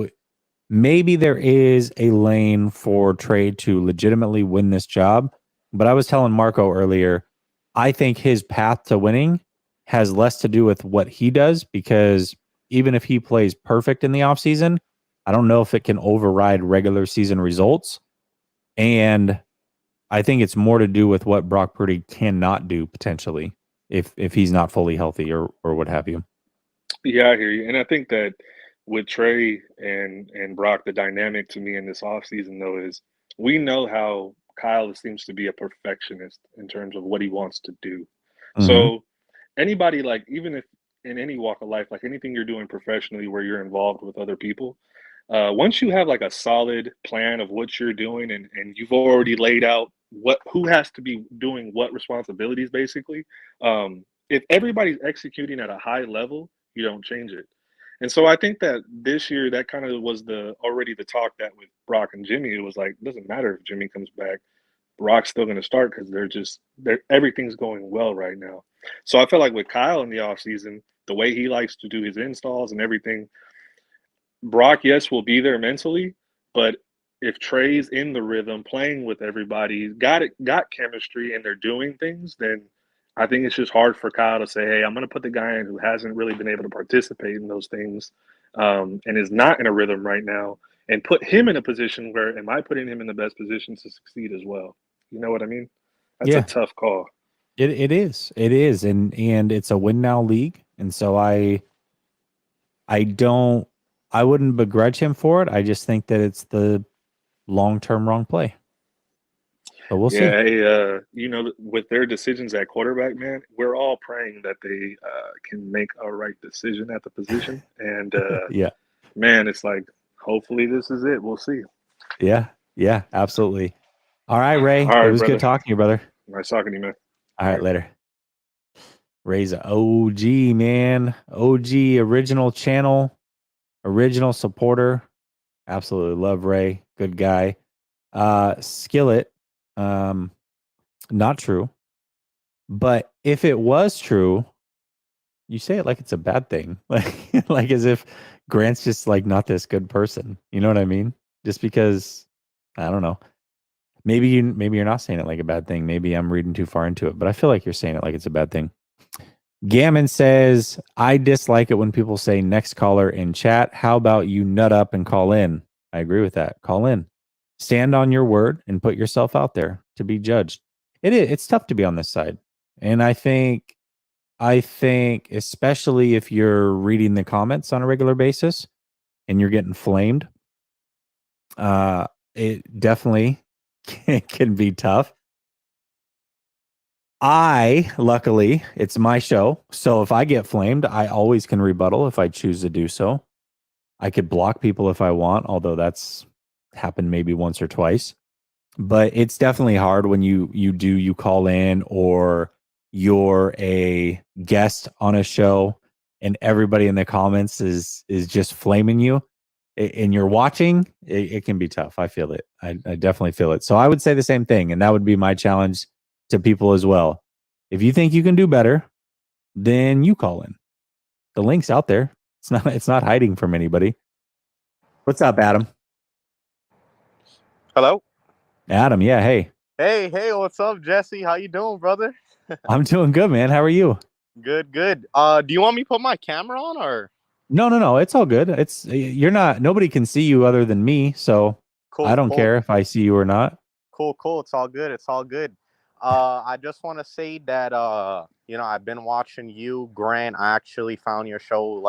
maybe there is a lane for Trey to legitimately win this job. But I was telling Marco earlier, I think his path to winning has less to do with what he does, because even if he plays perfect in the offseason, I don't know if it can override regular season results. And I think it's more to do with what Brock Purdy cannot do potentially if he's not fully healthy or what have you. Yeah, I hear you. And I think that with Trey and Brock, the dynamic to me in this offseason, though, is we know how Kyle seems to be a perfectionist in terms of what he wants to do. So anybody, like, even if in any walk of life, like anything you're doing professionally where you're involved with other people, once you have like a solid plan of what you're doing and you've already laid out who has to be doing what responsibilities, basically, if everybody's executing at a high level, you don't change it. And so I think that this year that kind of was already the talk that with Brock and Jimmy, it was like, it doesn't matter if Jimmy comes back, Brock's still going to start because everything's going well right now. So I feel like with Kyle in the offseason, the way he likes to do his installs and everything, Brock, yes, will be there mentally, but if Trey's in the rhythm, playing with everybody, got chemistry, and they're doing things, then I think it's just hard for Kyle to say, "Hey, I'm going to put the guy in who hasn't really been able to participate in those things, and is not in a rhythm right now, and put him in a position where am I putting him in the best position to succeed as well?" You know what I mean? That's a tough call. It is, and it's a win now league, and so I wouldn't begrudge him for it. I just think that it's the long-term wrong play. But we'll see. Hey, with their decisions at quarterback, man, we're all praying that they can make a right decision at the position. And yeah, man, it's like, hopefully this is it. We'll see. Yeah, absolutely. All right, Ray. All right, it was brother. Good talking to you, brother. Nice talking to you, man. All right, later. Ray's a OG, man. OG, original channel, original supporter. Absolutely love Ray. Good guy. Skillet, not true. But if it was true, you say it like it's a bad thing. Like as if Grant's just like not this good person. You know what I mean? Just because, I don't know. Maybe you're not saying it like a bad thing. Maybe I'm reading too far into it, but I feel like you're saying it like it's a bad thing. Gammon says, I dislike it when people say next caller in chat. How about you nut up and call in? I agree with that. Call in. Stand on your word and put yourself out there to be judged. It's tough to be on this side. And I think especially if you're reading the comments on a regular basis and you're getting flamed, it definitely can be tough. Luckily, it's my show. So if I get flamed, I always can rebuttal if I choose to do so. I could block people if I want, although that's happened maybe once or twice. But it's definitely hard when you call in or you're a guest on a show and everybody in the comments is just flaming you and you're watching. It can be tough. I feel it. I definitely feel it. So I would say the same thing. And that would be my challenge to people as well. If you think you can do better, then you call in. The link's out there. It's not hiding from anybody. What's up, Adam? Hello? Adam, yeah, hey. Hey, what's up, Jesse? How you doing, brother? I'm doing good, man. How are you? Good. Do you want me to put my camera on or? No. It's all good. Nobody can see you other than me, so Cool, I don't care if I see you or not. Cool. It's all good. I just want to say that, I've been watching you, Grant. I actually found your show,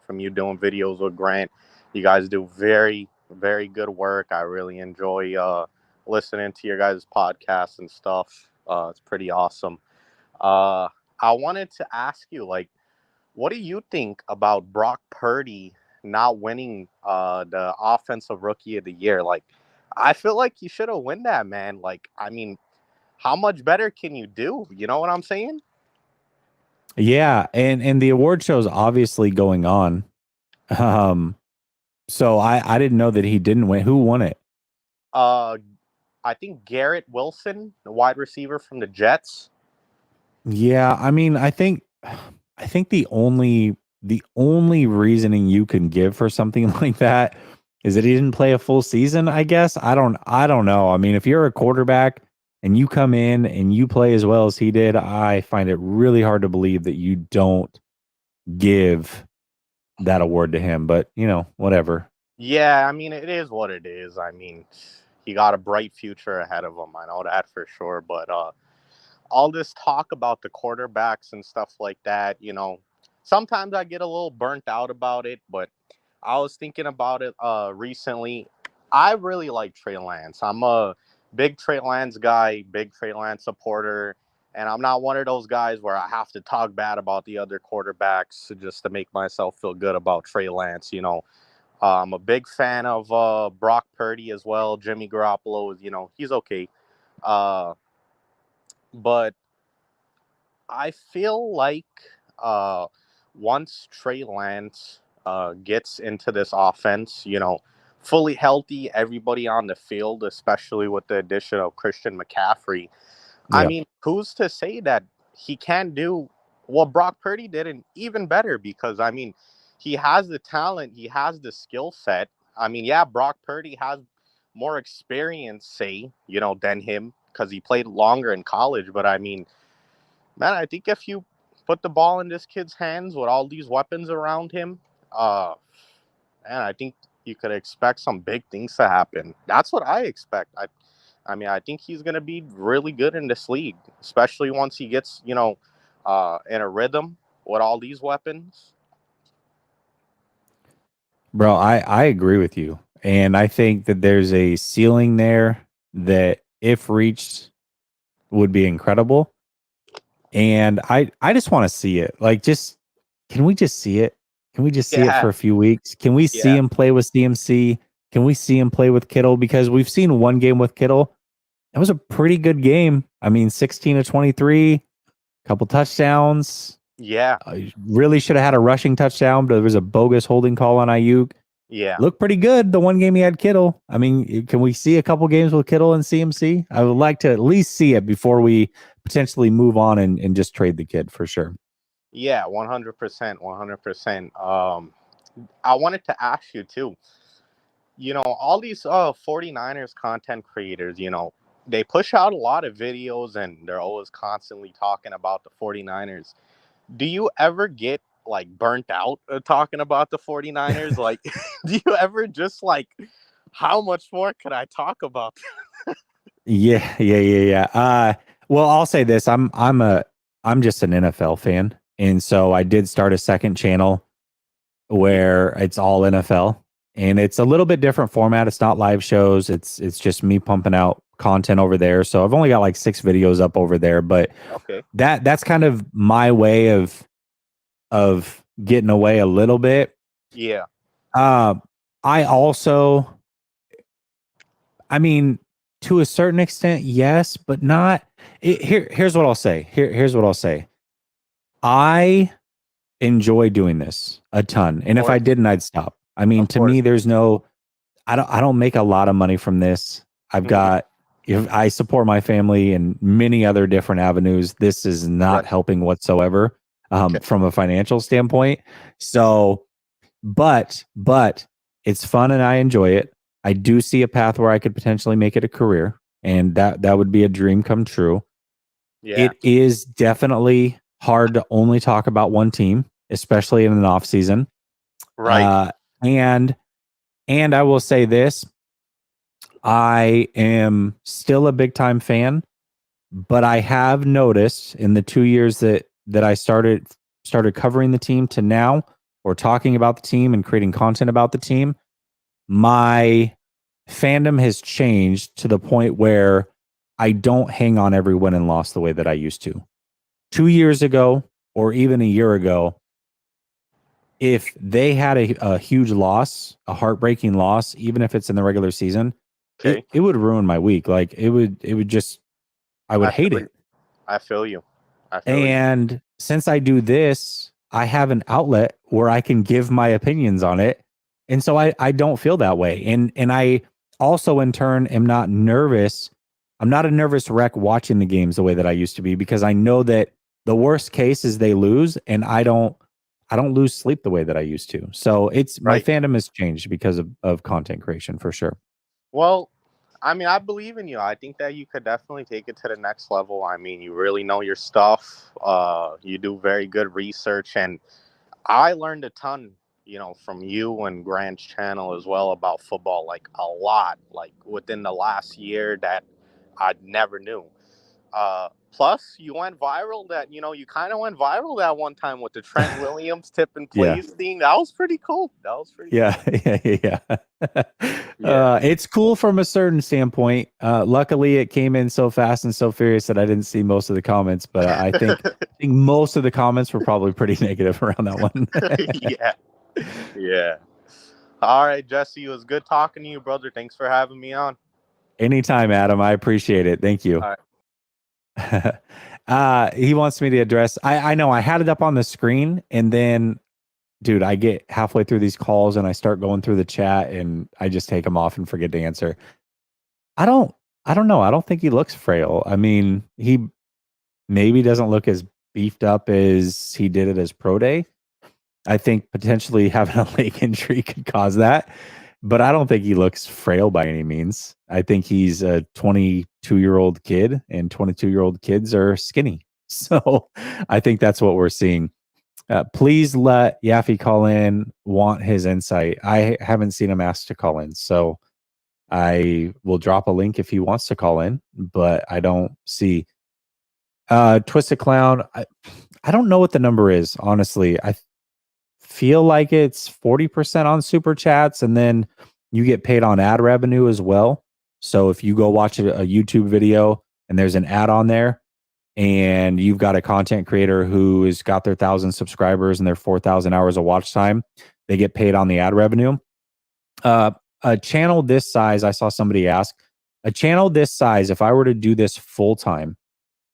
from you doing videos with Grant. You guys do very, very good work. I really enjoy listening to your guys' podcasts and stuff. It's pretty awesome. I wanted to ask you, like, what do you think about Brock Purdy not winning the Offensive Rookie of the Year? Like, I feel like he should have won that, man. Like, I mean, how much better can you do? You know what I'm saying? Yeah, and the award show is obviously going on. So I didn't know that he didn't win. Who won it? I think Garrett Wilson, the wide receiver from the Jets. Yeah, I mean, I think the only reasoning you can give for something like that is that he didn't play a full season, I guess. I don't know. I mean, if you're a quarterback and you come in and you play as well as he did, I find it really hard to believe that you don't give that award to him, but whatever. Yeah, I mean, it is what it is. I mean, he got a bright future ahead of him. I know that for sure. But all this talk about the quarterbacks and stuff like that, sometimes I get a little burnt out about it. But I was thinking about it recently. I really like Trey Lance. I'm a big Trey Lance guy, big Trey Lance supporter. And I'm not one of those guys where I have to talk bad about the other quarterbacks just to make myself feel good about Trey Lance, I'm a big fan of Brock Purdy as well. Jimmy Garoppolo, he's okay. But I feel like once Trey Lance gets into this offense, fully healthy, everybody on the field, especially with the addition of Christian McCaffrey, I mean, who's to say that he can't do what Brock Purdy did and even better? Because, I mean, he has the talent. He has the skill set. I mean, yeah, Brock Purdy has more experience, than him because he played longer in college. But, I mean, man, I think if you put the ball in this kid's hands with all these weapons around him, man, I think you could expect some big things to happen. That's what I expect. I mean, I think he's going to be really good in this league, especially once he gets, in a rhythm with all these weapons. Bro, I agree with you. And I think that there's a ceiling there that, if reached, would be incredible. And I just want to see it. Like, can we just see it? Can we just see it for a few weeks? Can we see him play with CMC? Can we see him play with Kittle? Because we've seen one game with Kittle. That was a pretty good game. I mean, 16 to 23, couple touchdowns. Yeah. Really should have had a rushing touchdown, but there was a bogus holding call on Ayuk. Yeah. Looked pretty good the one game he had Kittle. I mean, can we see a couple games with Kittle and CMC? I would like to at least see it before we potentially move on and just trade the kid for sure. Yeah, 100%. 100%. I wanted to ask you too, all these 49ers content creators, they push out a lot of videos and they're always constantly talking about the 49ers. Do you ever get like burnt out talking about the 49ers? Like, do you ever just like, how much more could I talk about? Yeah. Well, I'll say this. I'm just an NFL fan. And so I did start a second channel where it's all NFL, and it's a little bit different format. It's not live shows. It's just me pumping out content over there. So I've only got like 6 videos up over there, but that's kind of my way of getting away a little bit. Yeah. I also, I mean, to a certain extent, yes, but not. Here's what I'll say. Here's what I'll say. I enjoy doing this a ton, and if I didn't, I'd stop. I mean, to me, there's no. I don't make a lot of money from this. I've got. If I support my family in many other different avenues, this is not helping whatsoever from a financial standpoint. So, but it's fun and I enjoy it. I do see a path where I could potentially make it a career, and that would be a dream come true. Yeah. It is definitely hard to only talk about one team, especially in an off season. Right. And I will say this, I am still a big time fan, but I have noticed in the 2 years that I started covering the team to now, or talking about the team and creating content about the team, my fandom has changed to the point where I don't hang on every win and loss the way that I used to. 2 years ago, or even a year ago, if they had a huge loss, a heartbreaking loss, even if it's in the regular season, Okay. it would ruin my week. Like it would just, I would hate it. I feel you. I feel you. And since I do this, I have an outlet where I can give my opinions on it. And so I don't feel that way. And I also in turn am not nervous. I'm not a nervous wreck watching the games the way that I used to be, because I know that the worst case is they lose, and I don't lose sleep the way that I used to. So it's my Right. fandom has changed because of content creation for sure. Well, I mean, I believe in you. I think that you could definitely take it to the next level. I mean, you really know your stuff. You do very good research, and I learned a ton, from you and Grant's channel as well about football, like a lot, like within the last year that I never knew. Plus, you went viral. You kind of went viral that one time with the Trent Williams tip and plays thing. That was pretty cool. Yeah. It's cool from a certain standpoint. Luckily, it came in so fast and so furious that I didn't see most of the comments. But I think most of the comments were probably pretty negative around that one. Yeah. All right, Jesse, it was good talking to you, brother. Thanks for having me on. Anytime, Adam. I appreciate it. Thank you. All right. He wants me to address. I know I had it up on the screen, and then, dude, I get halfway through these calls and I start going through the chat, and I just take them off and forget to answer. I don't know. I don't think he looks frail. I mean, he maybe doesn't look as beefed up as he did at his pro day. I think potentially having a leg injury could cause that, but I don't think he looks frail by any means. I think he's a 22-year-old kid, and 22-year-old kids are skinny. So I think that's what we're seeing. Please let Yaffe call in. Want his insight. I haven't seen him asked to call in, so I will drop a link if he wants to call in, but I don't see. Twisted Clown, I don't know what the number is, honestly. I feel like it's 40% on super chats, and then you get paid on ad revenue as well. So if you go watch a YouTube video and there's an ad on there, and you've got a content creator who has got their 1,000 subscribers and their 4,000 hours of watch time, they get paid on the ad revenue. A channel this size, I saw somebody ask, a channel this size, if I were to do this full time,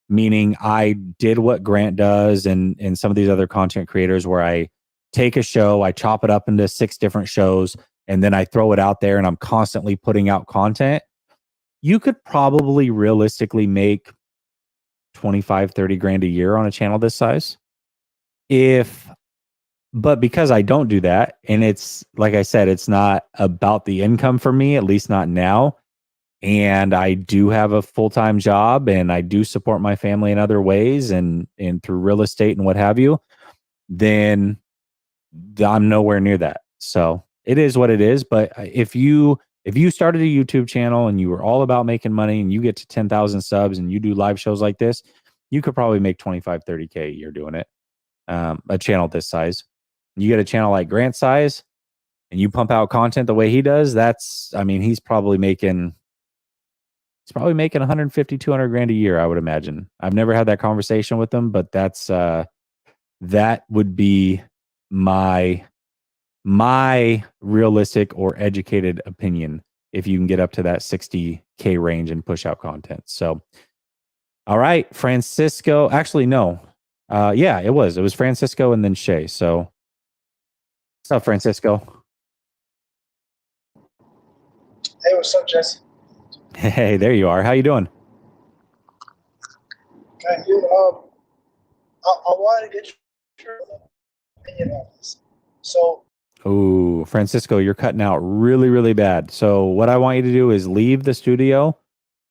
meaning I did what Grant does and some of these other content creators, where I take a show, I chop it up into 6 different shows, and then I throw it out there and I'm constantly putting out content, you could probably realistically make 25, 30 grand a year on a channel this size. But because I don't do that, and it's, like I said, it's not about the income for me, at least not now. And I do have a full-time job, and I do support my family in other ways and through real estate and what have you, then I'm nowhere near that. So it is what it is. But if you started a YouTube channel and you were all about making money and you get to 10,000 subs and you do live shows like this, you could probably make 25, 30K a year doing it. A channel this size. You get a channel like Grant's size and you pump out content the way he does, he's probably making 150, 200 grand a year, I would imagine. I've never had that conversation with him, but that would be my realistic or educated opinion if you can get up to that 60K range and push out content. So, all right, Francisco. Actually, no. It was Francisco and then Shay. So, what's up, Francisco? Hey, what's up, Jesse? Hey, there you are. How you doing? Can you, I wanted to get your opinion on this. So, oh, Francisco, you're cutting out really, really bad. So what I want you to do is leave the studio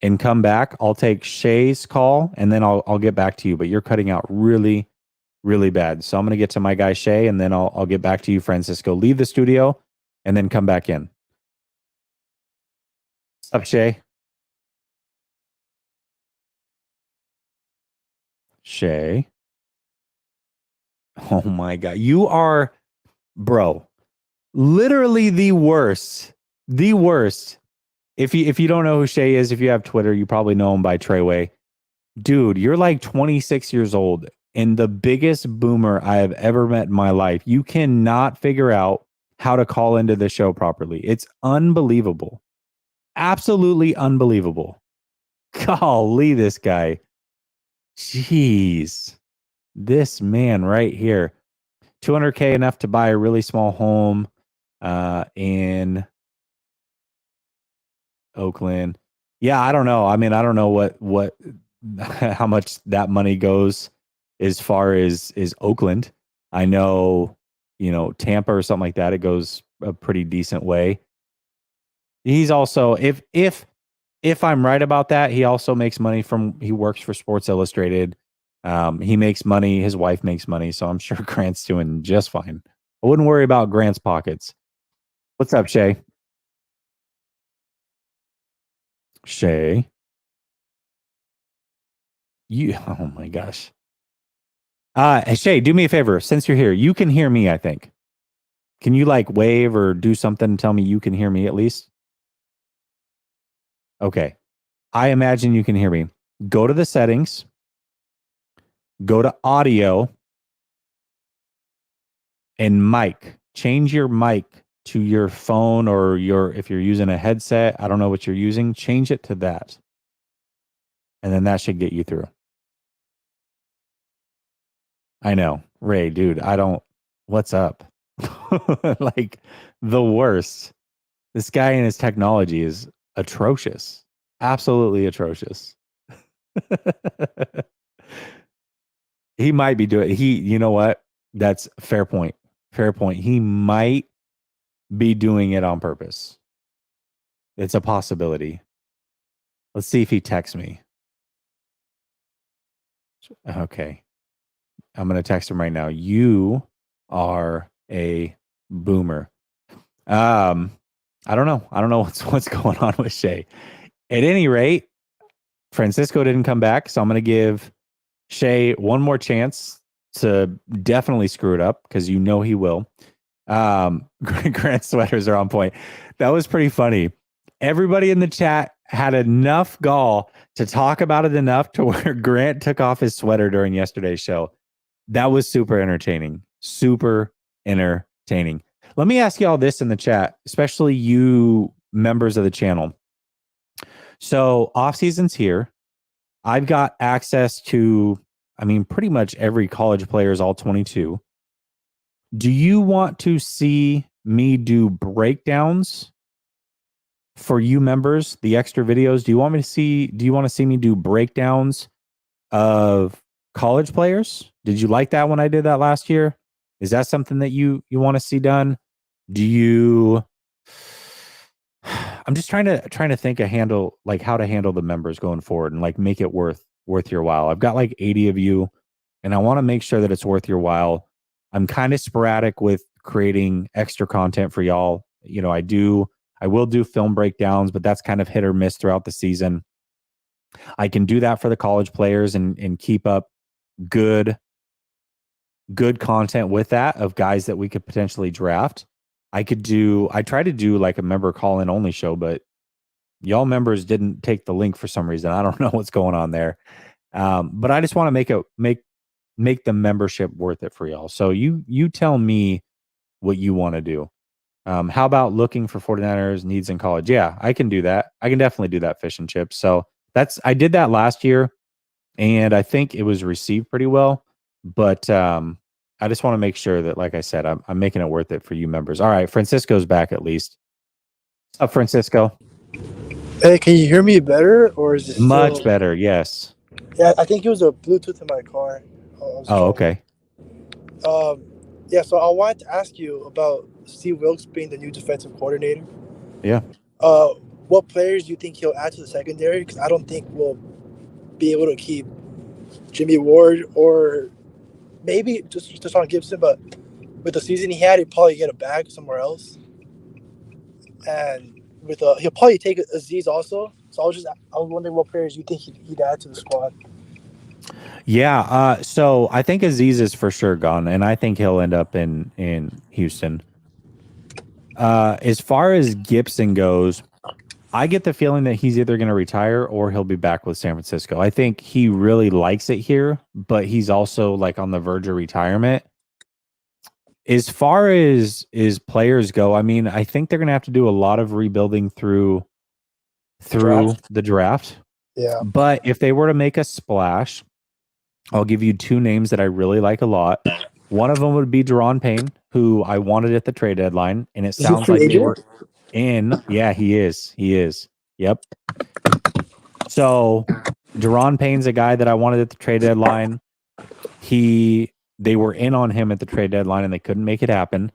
and come back. I'll take Shay's call and then I'll get back to you. But you're cutting out really, really bad. So I'm going to get to my guy Shay and then I'll get back to you, Francisco. Leave the studio and then come back in. What's up, Shay? Shay. Oh my God. You are, bro, literally the worst If you don't know who Shay is, if you have Twitter, you probably know him by Treyway. Dude, you're like 26 years old and the biggest boomer I have ever met in my life. You cannot figure out how to call into the show properly. It's unbelievable. Absolutely unbelievable. Golly, this guy. Jeez. This man right here. 200K enough to buy a really small home in Oakland. Yeah, I don't know. I mean, I don't know what how much that money goes as far as is Oakland. I know, Tampa or something like that, it goes a pretty decent way. He's also, if I'm right about that, he also makes money he works for Sports Illustrated. He makes money, his wife makes money, so I'm sure Grant's doing just fine. I wouldn't worry about Grant's pockets. What's up, Shay? Shay? Oh my gosh. Shay, do me a favor. Since you're here, you can hear me, I think. Can you wave or do something and tell me you can hear me at least? Okay. I imagine you can hear me. Go to the settings. Go to audio and mic. Change your mic to your phone or if you're using a headset, I don't know what you're using, change it to that. And then that should get you through. I know. Ray, dude, what's up? The worst. This guy and his technology is atrocious. Absolutely atrocious. He might be doing you know what? That's fair point. Fair point. He might be doing it on purpose. It's a possibility. Let's see if he texts me. Okay. I'm going to text him right now. You are a boomer. I don't know. I don't know what's going on with Shay. At any rate, Francisco didn't come back, so I'm going to give Shay one more chance to definitely screw it up because he will. Grant sweaters are on point. That was pretty funny. Everybody in the chat had enough gall to talk about it enough to where Grant took off his sweater during yesterday's show. That was super entertaining. Super entertaining. Let me ask you all this in the chat, especially you members of the channel. So off season's here. I've got access to, pretty much every college player's all 22. Do you want to see me do breakdowns for you members, the extra videos? Do you want to see me do breakdowns of college players? Did you like that when I did that last year? Is that something that you want to see done? I'm just trying to think how to handle the members going forward and make it worth your while. I've got 80 of you and I want to make sure that it's worth your while. I'm kind of sporadic with creating extra content for y'all. I will do film breakdowns, but that's kind of hit or miss throughout the season. I can do that for the college players and keep up good content with that of guys that we could potentially draft. I try to do a member call-in only show, but y'all members didn't take the link for some reason. I don't know what's going on there. But I just want to make the membership worth it for y'all. So you tell me what you want to do. How about looking for 49ers needs in college? Yeah, I can do that. I can definitely do that, fish and chips. So I did that last year and I think it was received pretty well, but I just want to make sure that, like I said, I'm making it worth it for you members. All right, Francisco's back at least. What's up, Francisco? Hey, can you hear me better, or is it much better? Yes. Yeah, I think it was a Bluetooth in my car. Okay. Yeah, so I wanted to ask you about Steve Wilkes being the new defensive coordinator. Yeah. What players do you think he'll add to the secondary? Because I don't think we'll be able to keep Jimmy Ward or maybe just on Gibson, but with the season he had, he'd probably get a bag somewhere else. And he'll probably take Aziz also. So I was wondering what players you think he'd add to the squad. Yeah. So I think Aziz is for sure gone, and I think he'll end up in Houston. As far as Gibson goes, I get the feeling that he's either going to retire or he'll be back with San Francisco. I think he really likes it here, but he's also like on the verge of retirement. As far as players go, I mean, I think they're going to have to do a lot of rebuilding through the draft. Yeah. But if they were to make a splash, I'll give you two names that I really like a lot. One of them would be Deron Payne, who I wanted at the trade deadline, and it sounds like they were in. Yeah, he is. He is. Yep. So Deron Payne's a guy that I wanted at the trade deadline. They were in on him at the trade deadline and they couldn't make it happen.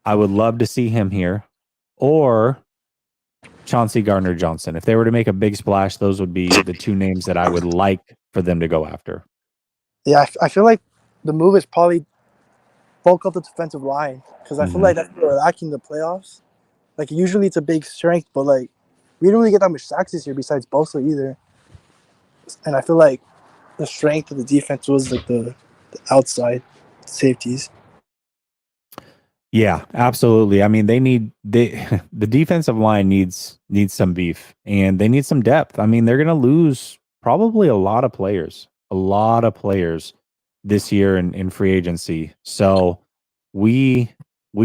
I would love to see him here. Or Chauncey Gardner-Johnson. If they were to make a big splash, those would be the two names that I would like for them to go after. Yeah, I feel like the move is probably bulk up the defensive line because I feel like that's what we're lacking in the playoffs. Like usually it's a big strength, but like we didn't really get that much sacks this year besides Bosa either. And I feel like the strength of the defense was like the outside safeties. Yeah, absolutely. I mean, the defensive line needs some beef and they need some depth. I mean, they're going to lose probably a lot of players this year in free agency. So we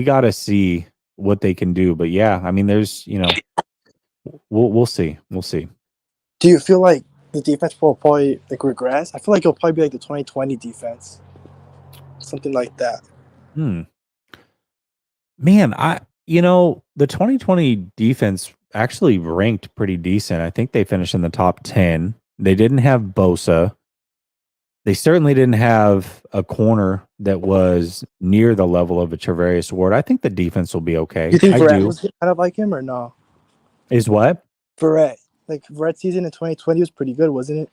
got to see what they can do. But yeah, I mean, there's, we'll see. We'll see. Do you feel like the defense will probably like regress? I feel like it'll probably be like the 2020 defense, something like that. Man, the 2020 defense actually ranked pretty decent. I think they finished in the top 10. They didn't have Bosa. They certainly didn't have a corner that was near the level of a Travarius Ward. I think the defense will be okay. Do you think Verrett was kind of like him or no? Is what? Verrett. Like Verrett's season in 2020 was pretty good, wasn't it?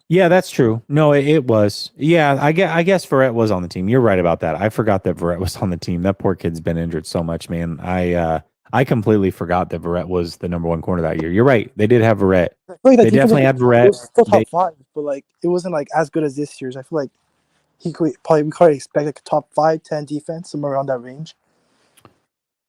Yeah, that's true. No, it was. Yeah, I guess Verrett was on the team. You're right about that. I forgot that Verrett was on the team. That poor kid's been injured so much, man. I completely forgot that Verrett was the number one corner that year. You're right. They did have Verrett. They definitely had Verrett. It was still top 5, but like it wasn't like as good as this year's. I feel like we could expect like a top 5, 10 defense somewhere around that range.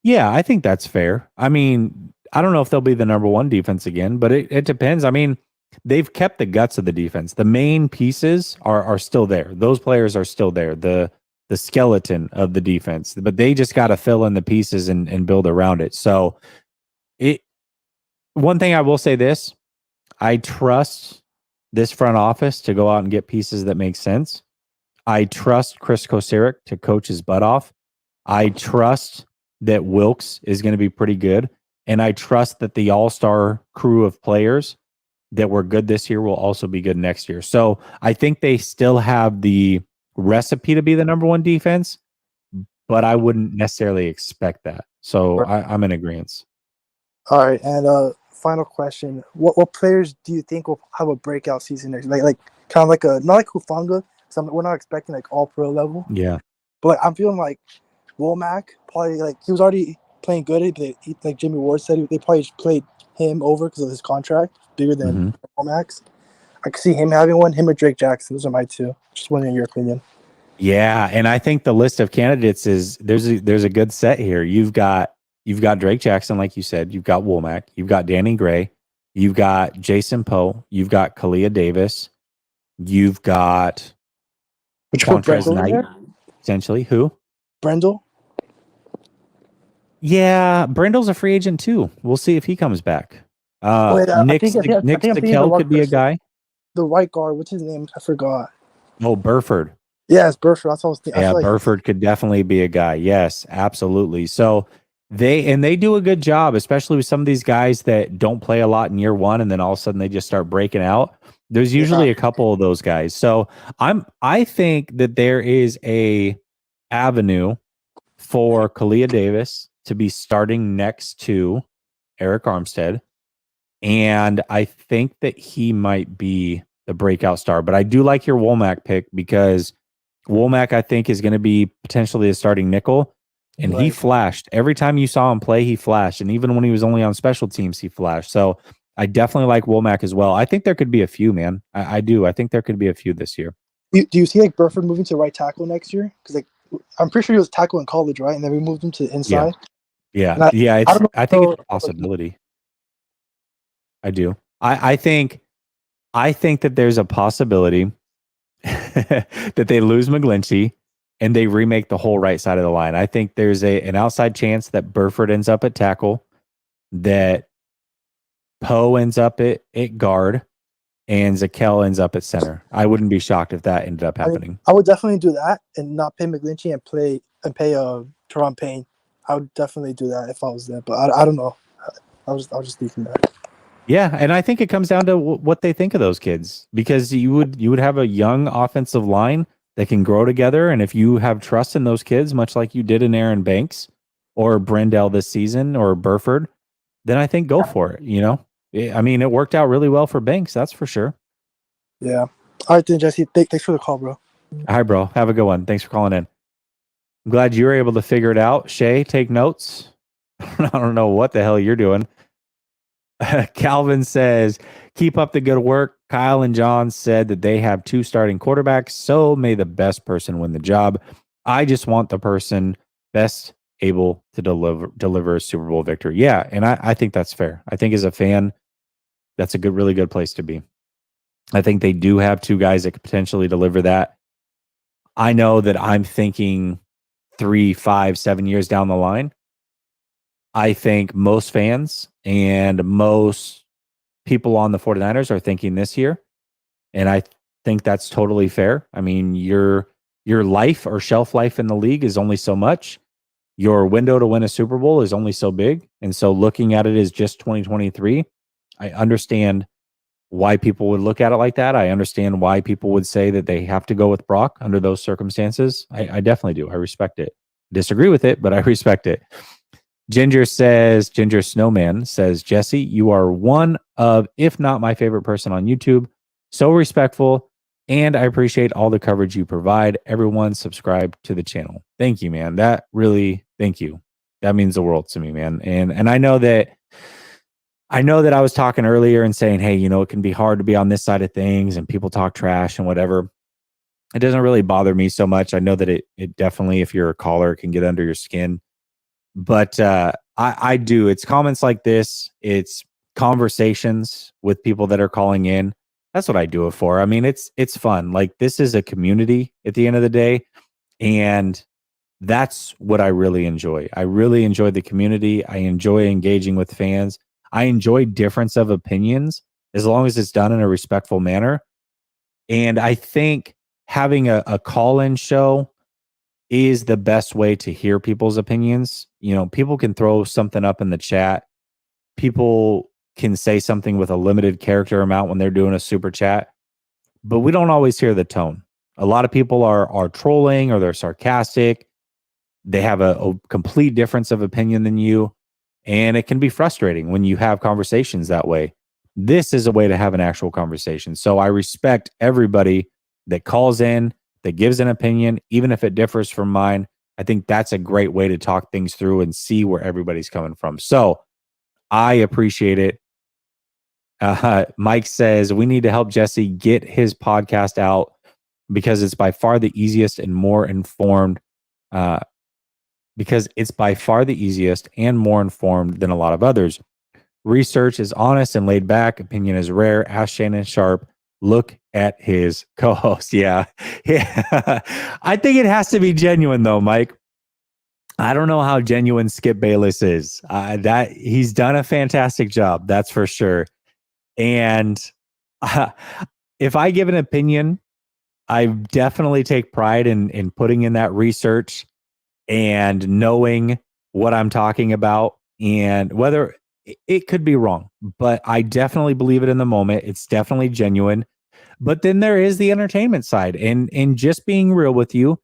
Yeah, I think that's fair. I mean, I don't know if they'll be the number one defense again, but it depends. I mean, they've kept the guts of the defense. The main pieces are still there. Those players are still there. The skeleton of the defense, but they just got to fill in the pieces and build around it. So one thing I will say this, I trust this front office to go out and get pieces that make sense. I trust Chris Kocurek to coach his butt off. I trust that Wilkes is going to be pretty good. And I trust that the all-star crew of players that were good this year will also be good next year. So I think they still have the recipe to be the number one defense, but I wouldn't necessarily expect that. So I'm in agreement. All right, and final question: What players do you think will have a breakout season next? Like kind of like not like Hufanga. We're not expecting like all pro level. Yeah, but like I'm feeling like Womack probably like he was already playing good. Like Jimmy Ward said, they probably just played him over because of his contract bigger than Womack's. I could see him having one. Him or Drake Jackson. Those are my two. Just wondering your opinion. Yeah, and I think the list of candidates is there's a good set here. You've got Drake Jackson, like you said. You've got Womack. You've got Danny Gray. You've got Jason Poe. You've got Kalia Davis. You've got Quantrez Knight. Essentially, who? Brendel. Yeah, Brendel's a free agent too. We'll see if he comes back. Nick Stickel could be a guy. The right guard, what's his name? I forgot. Oh, Burford. Yeah, it's Burford. That's what I was thinking. Yeah, Burford could definitely be a guy. Yes, absolutely. So they do a good job, especially with some of these guys that don't play a lot in year one, and then all of a sudden they just start breaking out. There's usually a couple of those guys. So I think that there is a avenue for Kalia Davis to be starting next to Eric Armstead. And I think that he might be the breakout star. But I do like your Womack pick because Womack, I think, is going to be potentially a starting nickel. And he flashed. Every time you saw him play, he flashed. And even when he was only on special teams, he flashed. So I definitely like Womack as well. I think there could be a few, man. I do. I think there could be a few this year. Do you see like Burford moving to right tackle next year? Because like I'm pretty sure he was tackle in college, right? And then we moved him to inside. Yeah. I think it's a possibility. I do. I think that there's a possibility that they lose McGlinchey and they remake the whole right side of the line. I think there's an outside chance that Burford ends up at tackle, that Poe ends up at guard, and Zakel ends up at center. I wouldn't be shocked if that ended up happening. I would definitely do that and not pay McGlinchey and pay Teron Payne. I would definitely do that if I was there, but I don't know. I was just thinking that. Yeah, and I think it comes down to what they think of those kids, because you would have a young offensive line that can grow together, and if you have trust in those kids, much like you did in Aaron Banks or Brendel this season or Burford, then I think go for it. I mean, it worked out really well for Banks, that's for sure. Yeah. All right, then, Jesse. Thanks for the call, bro. Hi, bro. Have a good one. Thanks for calling in. I'm glad you were able to figure it out. Shay, take notes. I don't know what the hell you're doing. Calvin says, keep up the good work. Kyle and John said that they have 2 starting quarterbacks, so may the best person win the job. I just want the person best able to deliver a Super Bowl victory. Yeah, and I think that's fair. I think as a fan, that's a really good place to be. I think they do have 2 guys that could potentially deliver that. I know that I'm thinking 3, 5, 7 years down the line. I think most fans and most people on the 49ers are thinking this year. And I think that's totally fair. I mean, your life or shelf life in the league is only so much. Your window to win a Super Bowl is only so big. And so looking at it as just 2023, I understand why people would look at it like that. I understand why people would say that they have to go with Brock under those circumstances. I definitely do. I respect it. Disagree with it, but I respect it. Ginger Snowman says, Jesse, you are one of, if not my favorite person on YouTube. So respectful, and I appreciate all the coverage you provide. Everyone subscribe to the channel. Thank you, man. Thank you. That means the world to me, man. And I know that I was talking earlier and saying, hey, it can be hard to be on this side of things and people talk trash and whatever. It doesn't really bother me so much. I know that it definitely, if you're a caller, it can get under your skin. But I do. It's comments like this. It's conversations with people that are calling in. That's what I do it for. I mean, it's fun. Like, this is a community at the end of the day. And that's what I really enjoy. I really enjoy the community. I enjoy engaging with fans. I enjoy difference of opinions as long as it's done in a respectful manner. And I think having a call-in show is the best way to hear people's opinions. People can throw something up in the chat. People can say something with a limited character amount when they're doing a super chat, but we don't always hear the tone. A lot of people are trolling, or they're sarcastic. They have a complete difference of opinion than you, and it can be frustrating when you have conversations that way. This is a way to have an actual conversation. So I respect everybody that calls in, that gives an opinion, even if it differs from mine. I think that's a great way to talk things through and see where everybody's coming from. So I appreciate it. Mike says, we need to help Jesse get his podcast out because it's by far the easiest and more informed. Because it's by far the easiest and more informed than a lot of others. Research is honest and laid back. Opinion is rare. Ask Shannon Sharp. Look at his co-host. Yeah. I think it has to be genuine, though, Mike. I don't know how genuine Skip Bayless is. That he's done a fantastic job, that's for sure. And if I give an opinion, I definitely take pride in putting in that research and knowing what I'm talking about, and whether it could be wrong, but I definitely believe it in the moment. It's definitely genuine. But then there is the entertainment side, and just being real with you,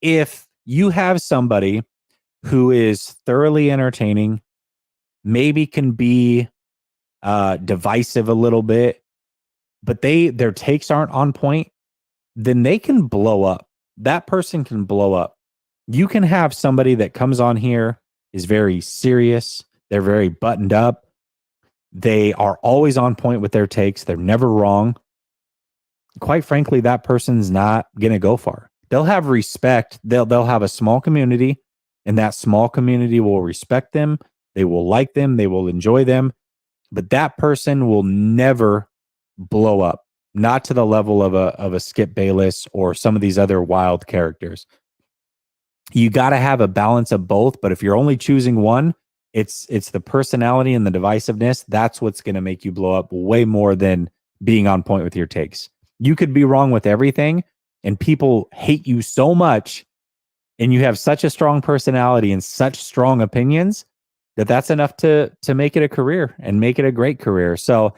if you have somebody who is thoroughly entertaining, maybe can be divisive a little bit, but their takes aren't on point, then they can blow up. That person can blow up. You can have somebody that comes on here, is very serious. They're very buttoned up. They are always on point with their takes. They're never wrong. Quite frankly, that person's not going to go far. They'll have respect. They'll have a small community, and that small community will respect them. They will like them. They will enjoy them. but that person will never blow up, not to the level of a Skip Bayless or some of these other wild characters. You got to have a balance of both, but if you're only choosing one, it's the personality and the divisiveness. That's what's going to make you blow up way more than being on point with your takes. You could be wrong with everything, and people hate you so much, and you have such a strong personality and such strong opinions that that's enough to make it a career and make it a great career. So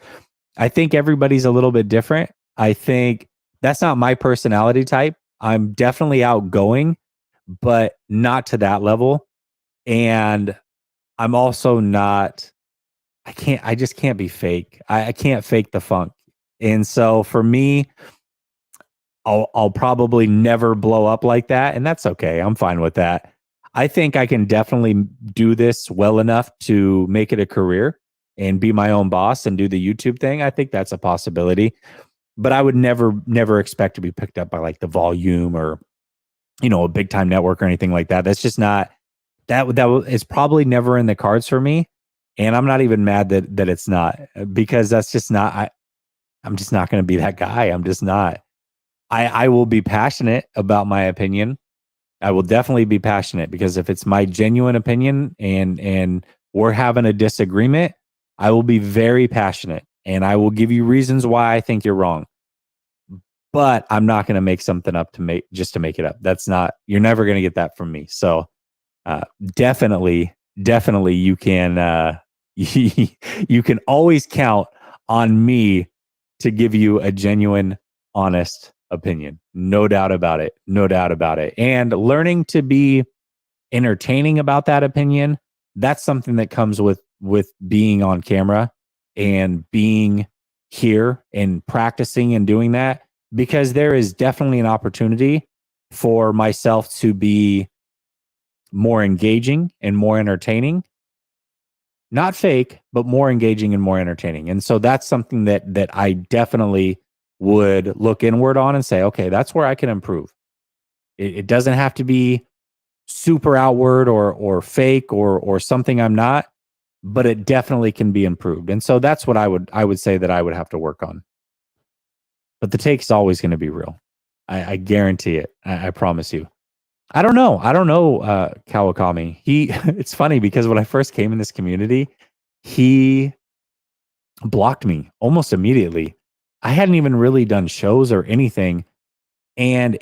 I think everybody's a little bit different. I think that's not my personality type. I'm definitely outgoing, but not to that level. And I'm also not, I just can't be fake. I can't fake the funk. And so for me, I'll probably never blow up like that. And that's okay. I'm fine with that. I think I can definitely do this well enough to make it a career and be my own boss and do the YouTube thing. I think that's a possibility, but I would never expect to be picked up by like the Volume or, a big time network or anything like that. That's just not, that is probably never in the cards for me. And I'm not even mad that it's not, because that's just not, I'm just not going to be that guy. I'm just not. I will be passionate about my opinion. I will definitely be passionate, because if it's my genuine opinion and we're having a disagreement, I will be very passionate and I will give you reasons why I think you're wrong. But I'm not going to make something up to make it up. That's not, you're never going to get that from me. So definitely you can you can always count on me to give you a genuine, honest opinion. No doubt about it. And learning to be entertaining about that opinion, that's something that comes with being on camera and being here and practicing and doing that, because there is definitely an opportunity for myself to be more engaging and more entertaining. Not fake, but more engaging and more entertaining. And so that's something that I definitely would look inward on and say, okay, that's where I can improve. It doesn't have to be super outward or fake or something I'm not, but it definitely can be improved. And so that's what I would say that I would have to work on. But the take is always going to be real. I guarantee it. I promise you. I don't know, Kawakami. It's funny because when I first came in this community, he blocked me almost immediately. I hadn't even really done shows or anything. And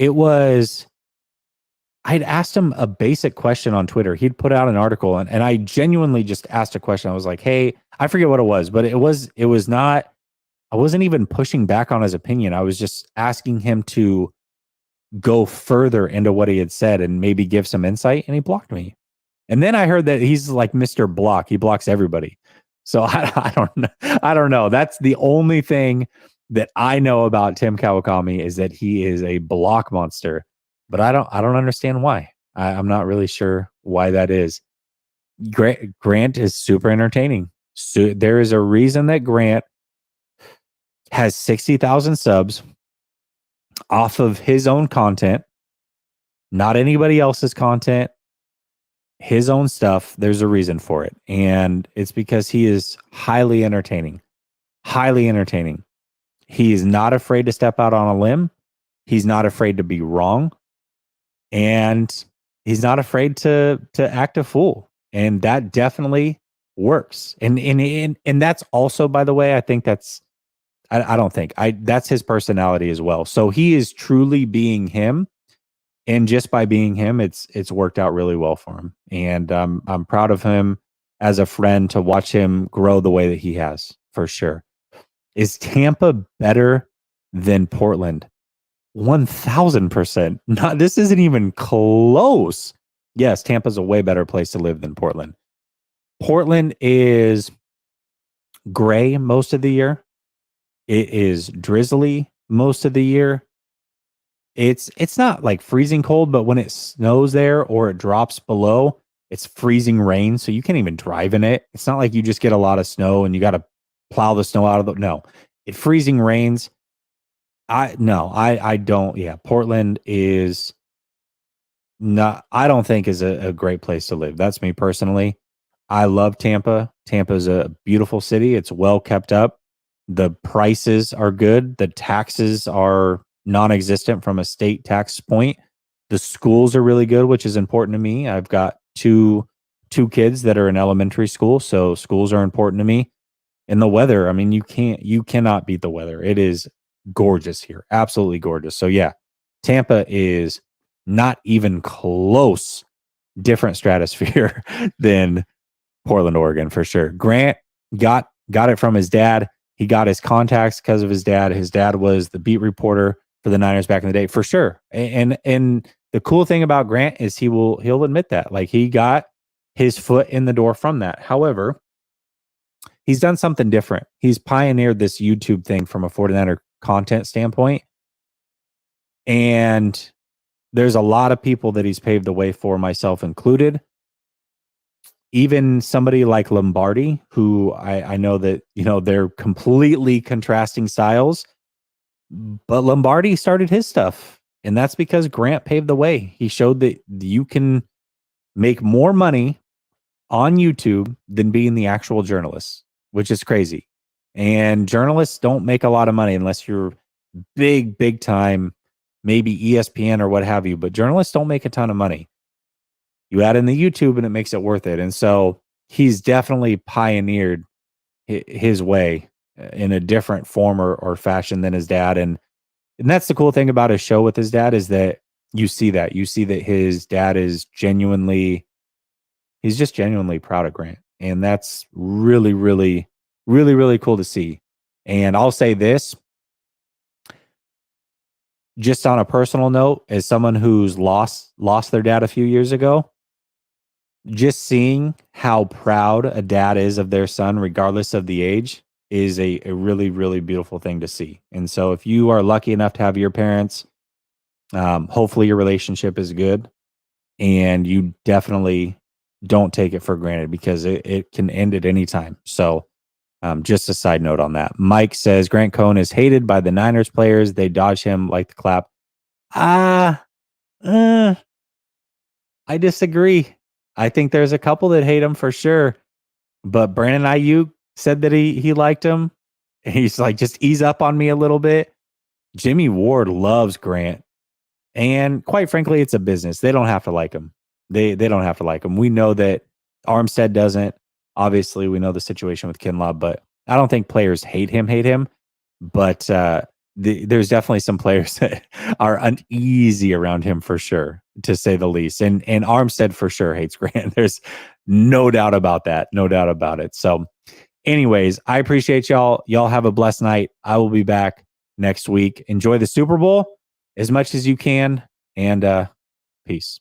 I'd asked him a basic question on Twitter. He'd put out an article and I genuinely just asked a question. I was like, hey, I forget what it was, but it was not, I wasn't even pushing back on his opinion. I was just asking him to go further into what he had said and maybe give some insight, and he blocked me. And then I heard that he's like Mr. Block. He blocks everybody. So I don't know. That's the only thing that I know about Tim Kawakami, is that he is a block monster. But I don't understand why. I'm not really sure why that is. Grant is super entertaining. So there is a reason that Grant has 60,000 subs off of his own content, not anybody else's content, his own stuff. There's a reason for it. And it's because he is highly entertaining. Highly entertaining. He is not afraid to step out on a limb. He's not afraid to be wrong. And he's not afraid to act a fool. And that definitely works. And that's also, by the way, I think that's, I don't think that's his personality as well. So he is truly being him. And just by being him, it's worked out really well for him. And I'm proud of him as a friend to watch him grow the way that he has, for sure. Is Tampa better than Portland? 1000%. Not, this isn't even close. Yes, Tampa's a way better place to live than Portland. Portland is gray most of the year. It is drizzly most of the year. It's not like freezing cold, but when it snows there or it drops below, it's freezing rain, so you can't even drive in it. It's not like you just get a lot of snow and you got to plow the snow out of the, no. It freezing rains. I don't. Yeah, Portland is not, I don't think is a great place to live. That's me personally. I love Tampa. Tampa's a beautiful city. It's well kept up. The prices are good. The taxes are non-existent from a state tax point. The schools are really good, which is important to me. I've got two kids that are in elementary school, so schools are important to me. And the weather, I mean, you cannot beat the weather. It is gorgeous here. Absolutely gorgeous. So yeah, Tampa is not even close different stratosphere than Portland, Oregon, for sure. Grant got it from his dad. He got his contacts because of his dad. His dad was the beat reporter for the Niners back in the day, for sure. And the cool thing about Grant is he'll admit that. Like, he got his foot in the door from that. However, he's done something different. He's pioneered this YouTube thing from a 49er content standpoint. And there's a lot of people that he's paved the way for, myself included. Even somebody like Lombardi, who I know that, they're completely contrasting styles, but Lombardi started his stuff. And that's because Grant paved the way. He showed that you can make more money on YouTube than being the actual journalist, which is crazy. And journalists don't make a lot of money unless you're big time, maybe ESPN or what have you, but journalists don't make a ton of money. You add in the YouTube and it makes it worth it. And so he's definitely pioneered his way in a different form or fashion than his dad. And that's the cool thing about his show with his dad, is that you see that his dad is genuinely proud of Grant. And that's really, really, really, really cool to see. And I'll say this, just on a personal note, as someone who's lost their dad a few years ago, just seeing how proud a dad is of their son, regardless of the age, is a really, really beautiful thing to see. And so if you are lucky enough to have your parents, hopefully your relationship is good, and you definitely don't take it for granted, because it can end at any time. So just a side note on that. Mike says Grant Cohn is hated by the Niners players. They dodge him like the clap. I disagree. I think there's a couple that hate him for sure. But Brandon Ayuk said that he liked him. He's like, just ease up on me a little bit. Jimmy Ward loves Grant. And quite frankly, it's a business. They don't have to like him. They don't have to like him. We know that Armstead doesn't. Obviously, we know the situation with Kinlaw, but I don't think players hate him. But there's definitely some players that are uneasy around him, for sure, to say the least. And Armstead for sure hates Grant. There's no doubt about that. No doubt about it. So anyways, I appreciate y'all. Y'all have a blessed night. I will be back next week. Enjoy the Super Bowl as much as you can, and peace.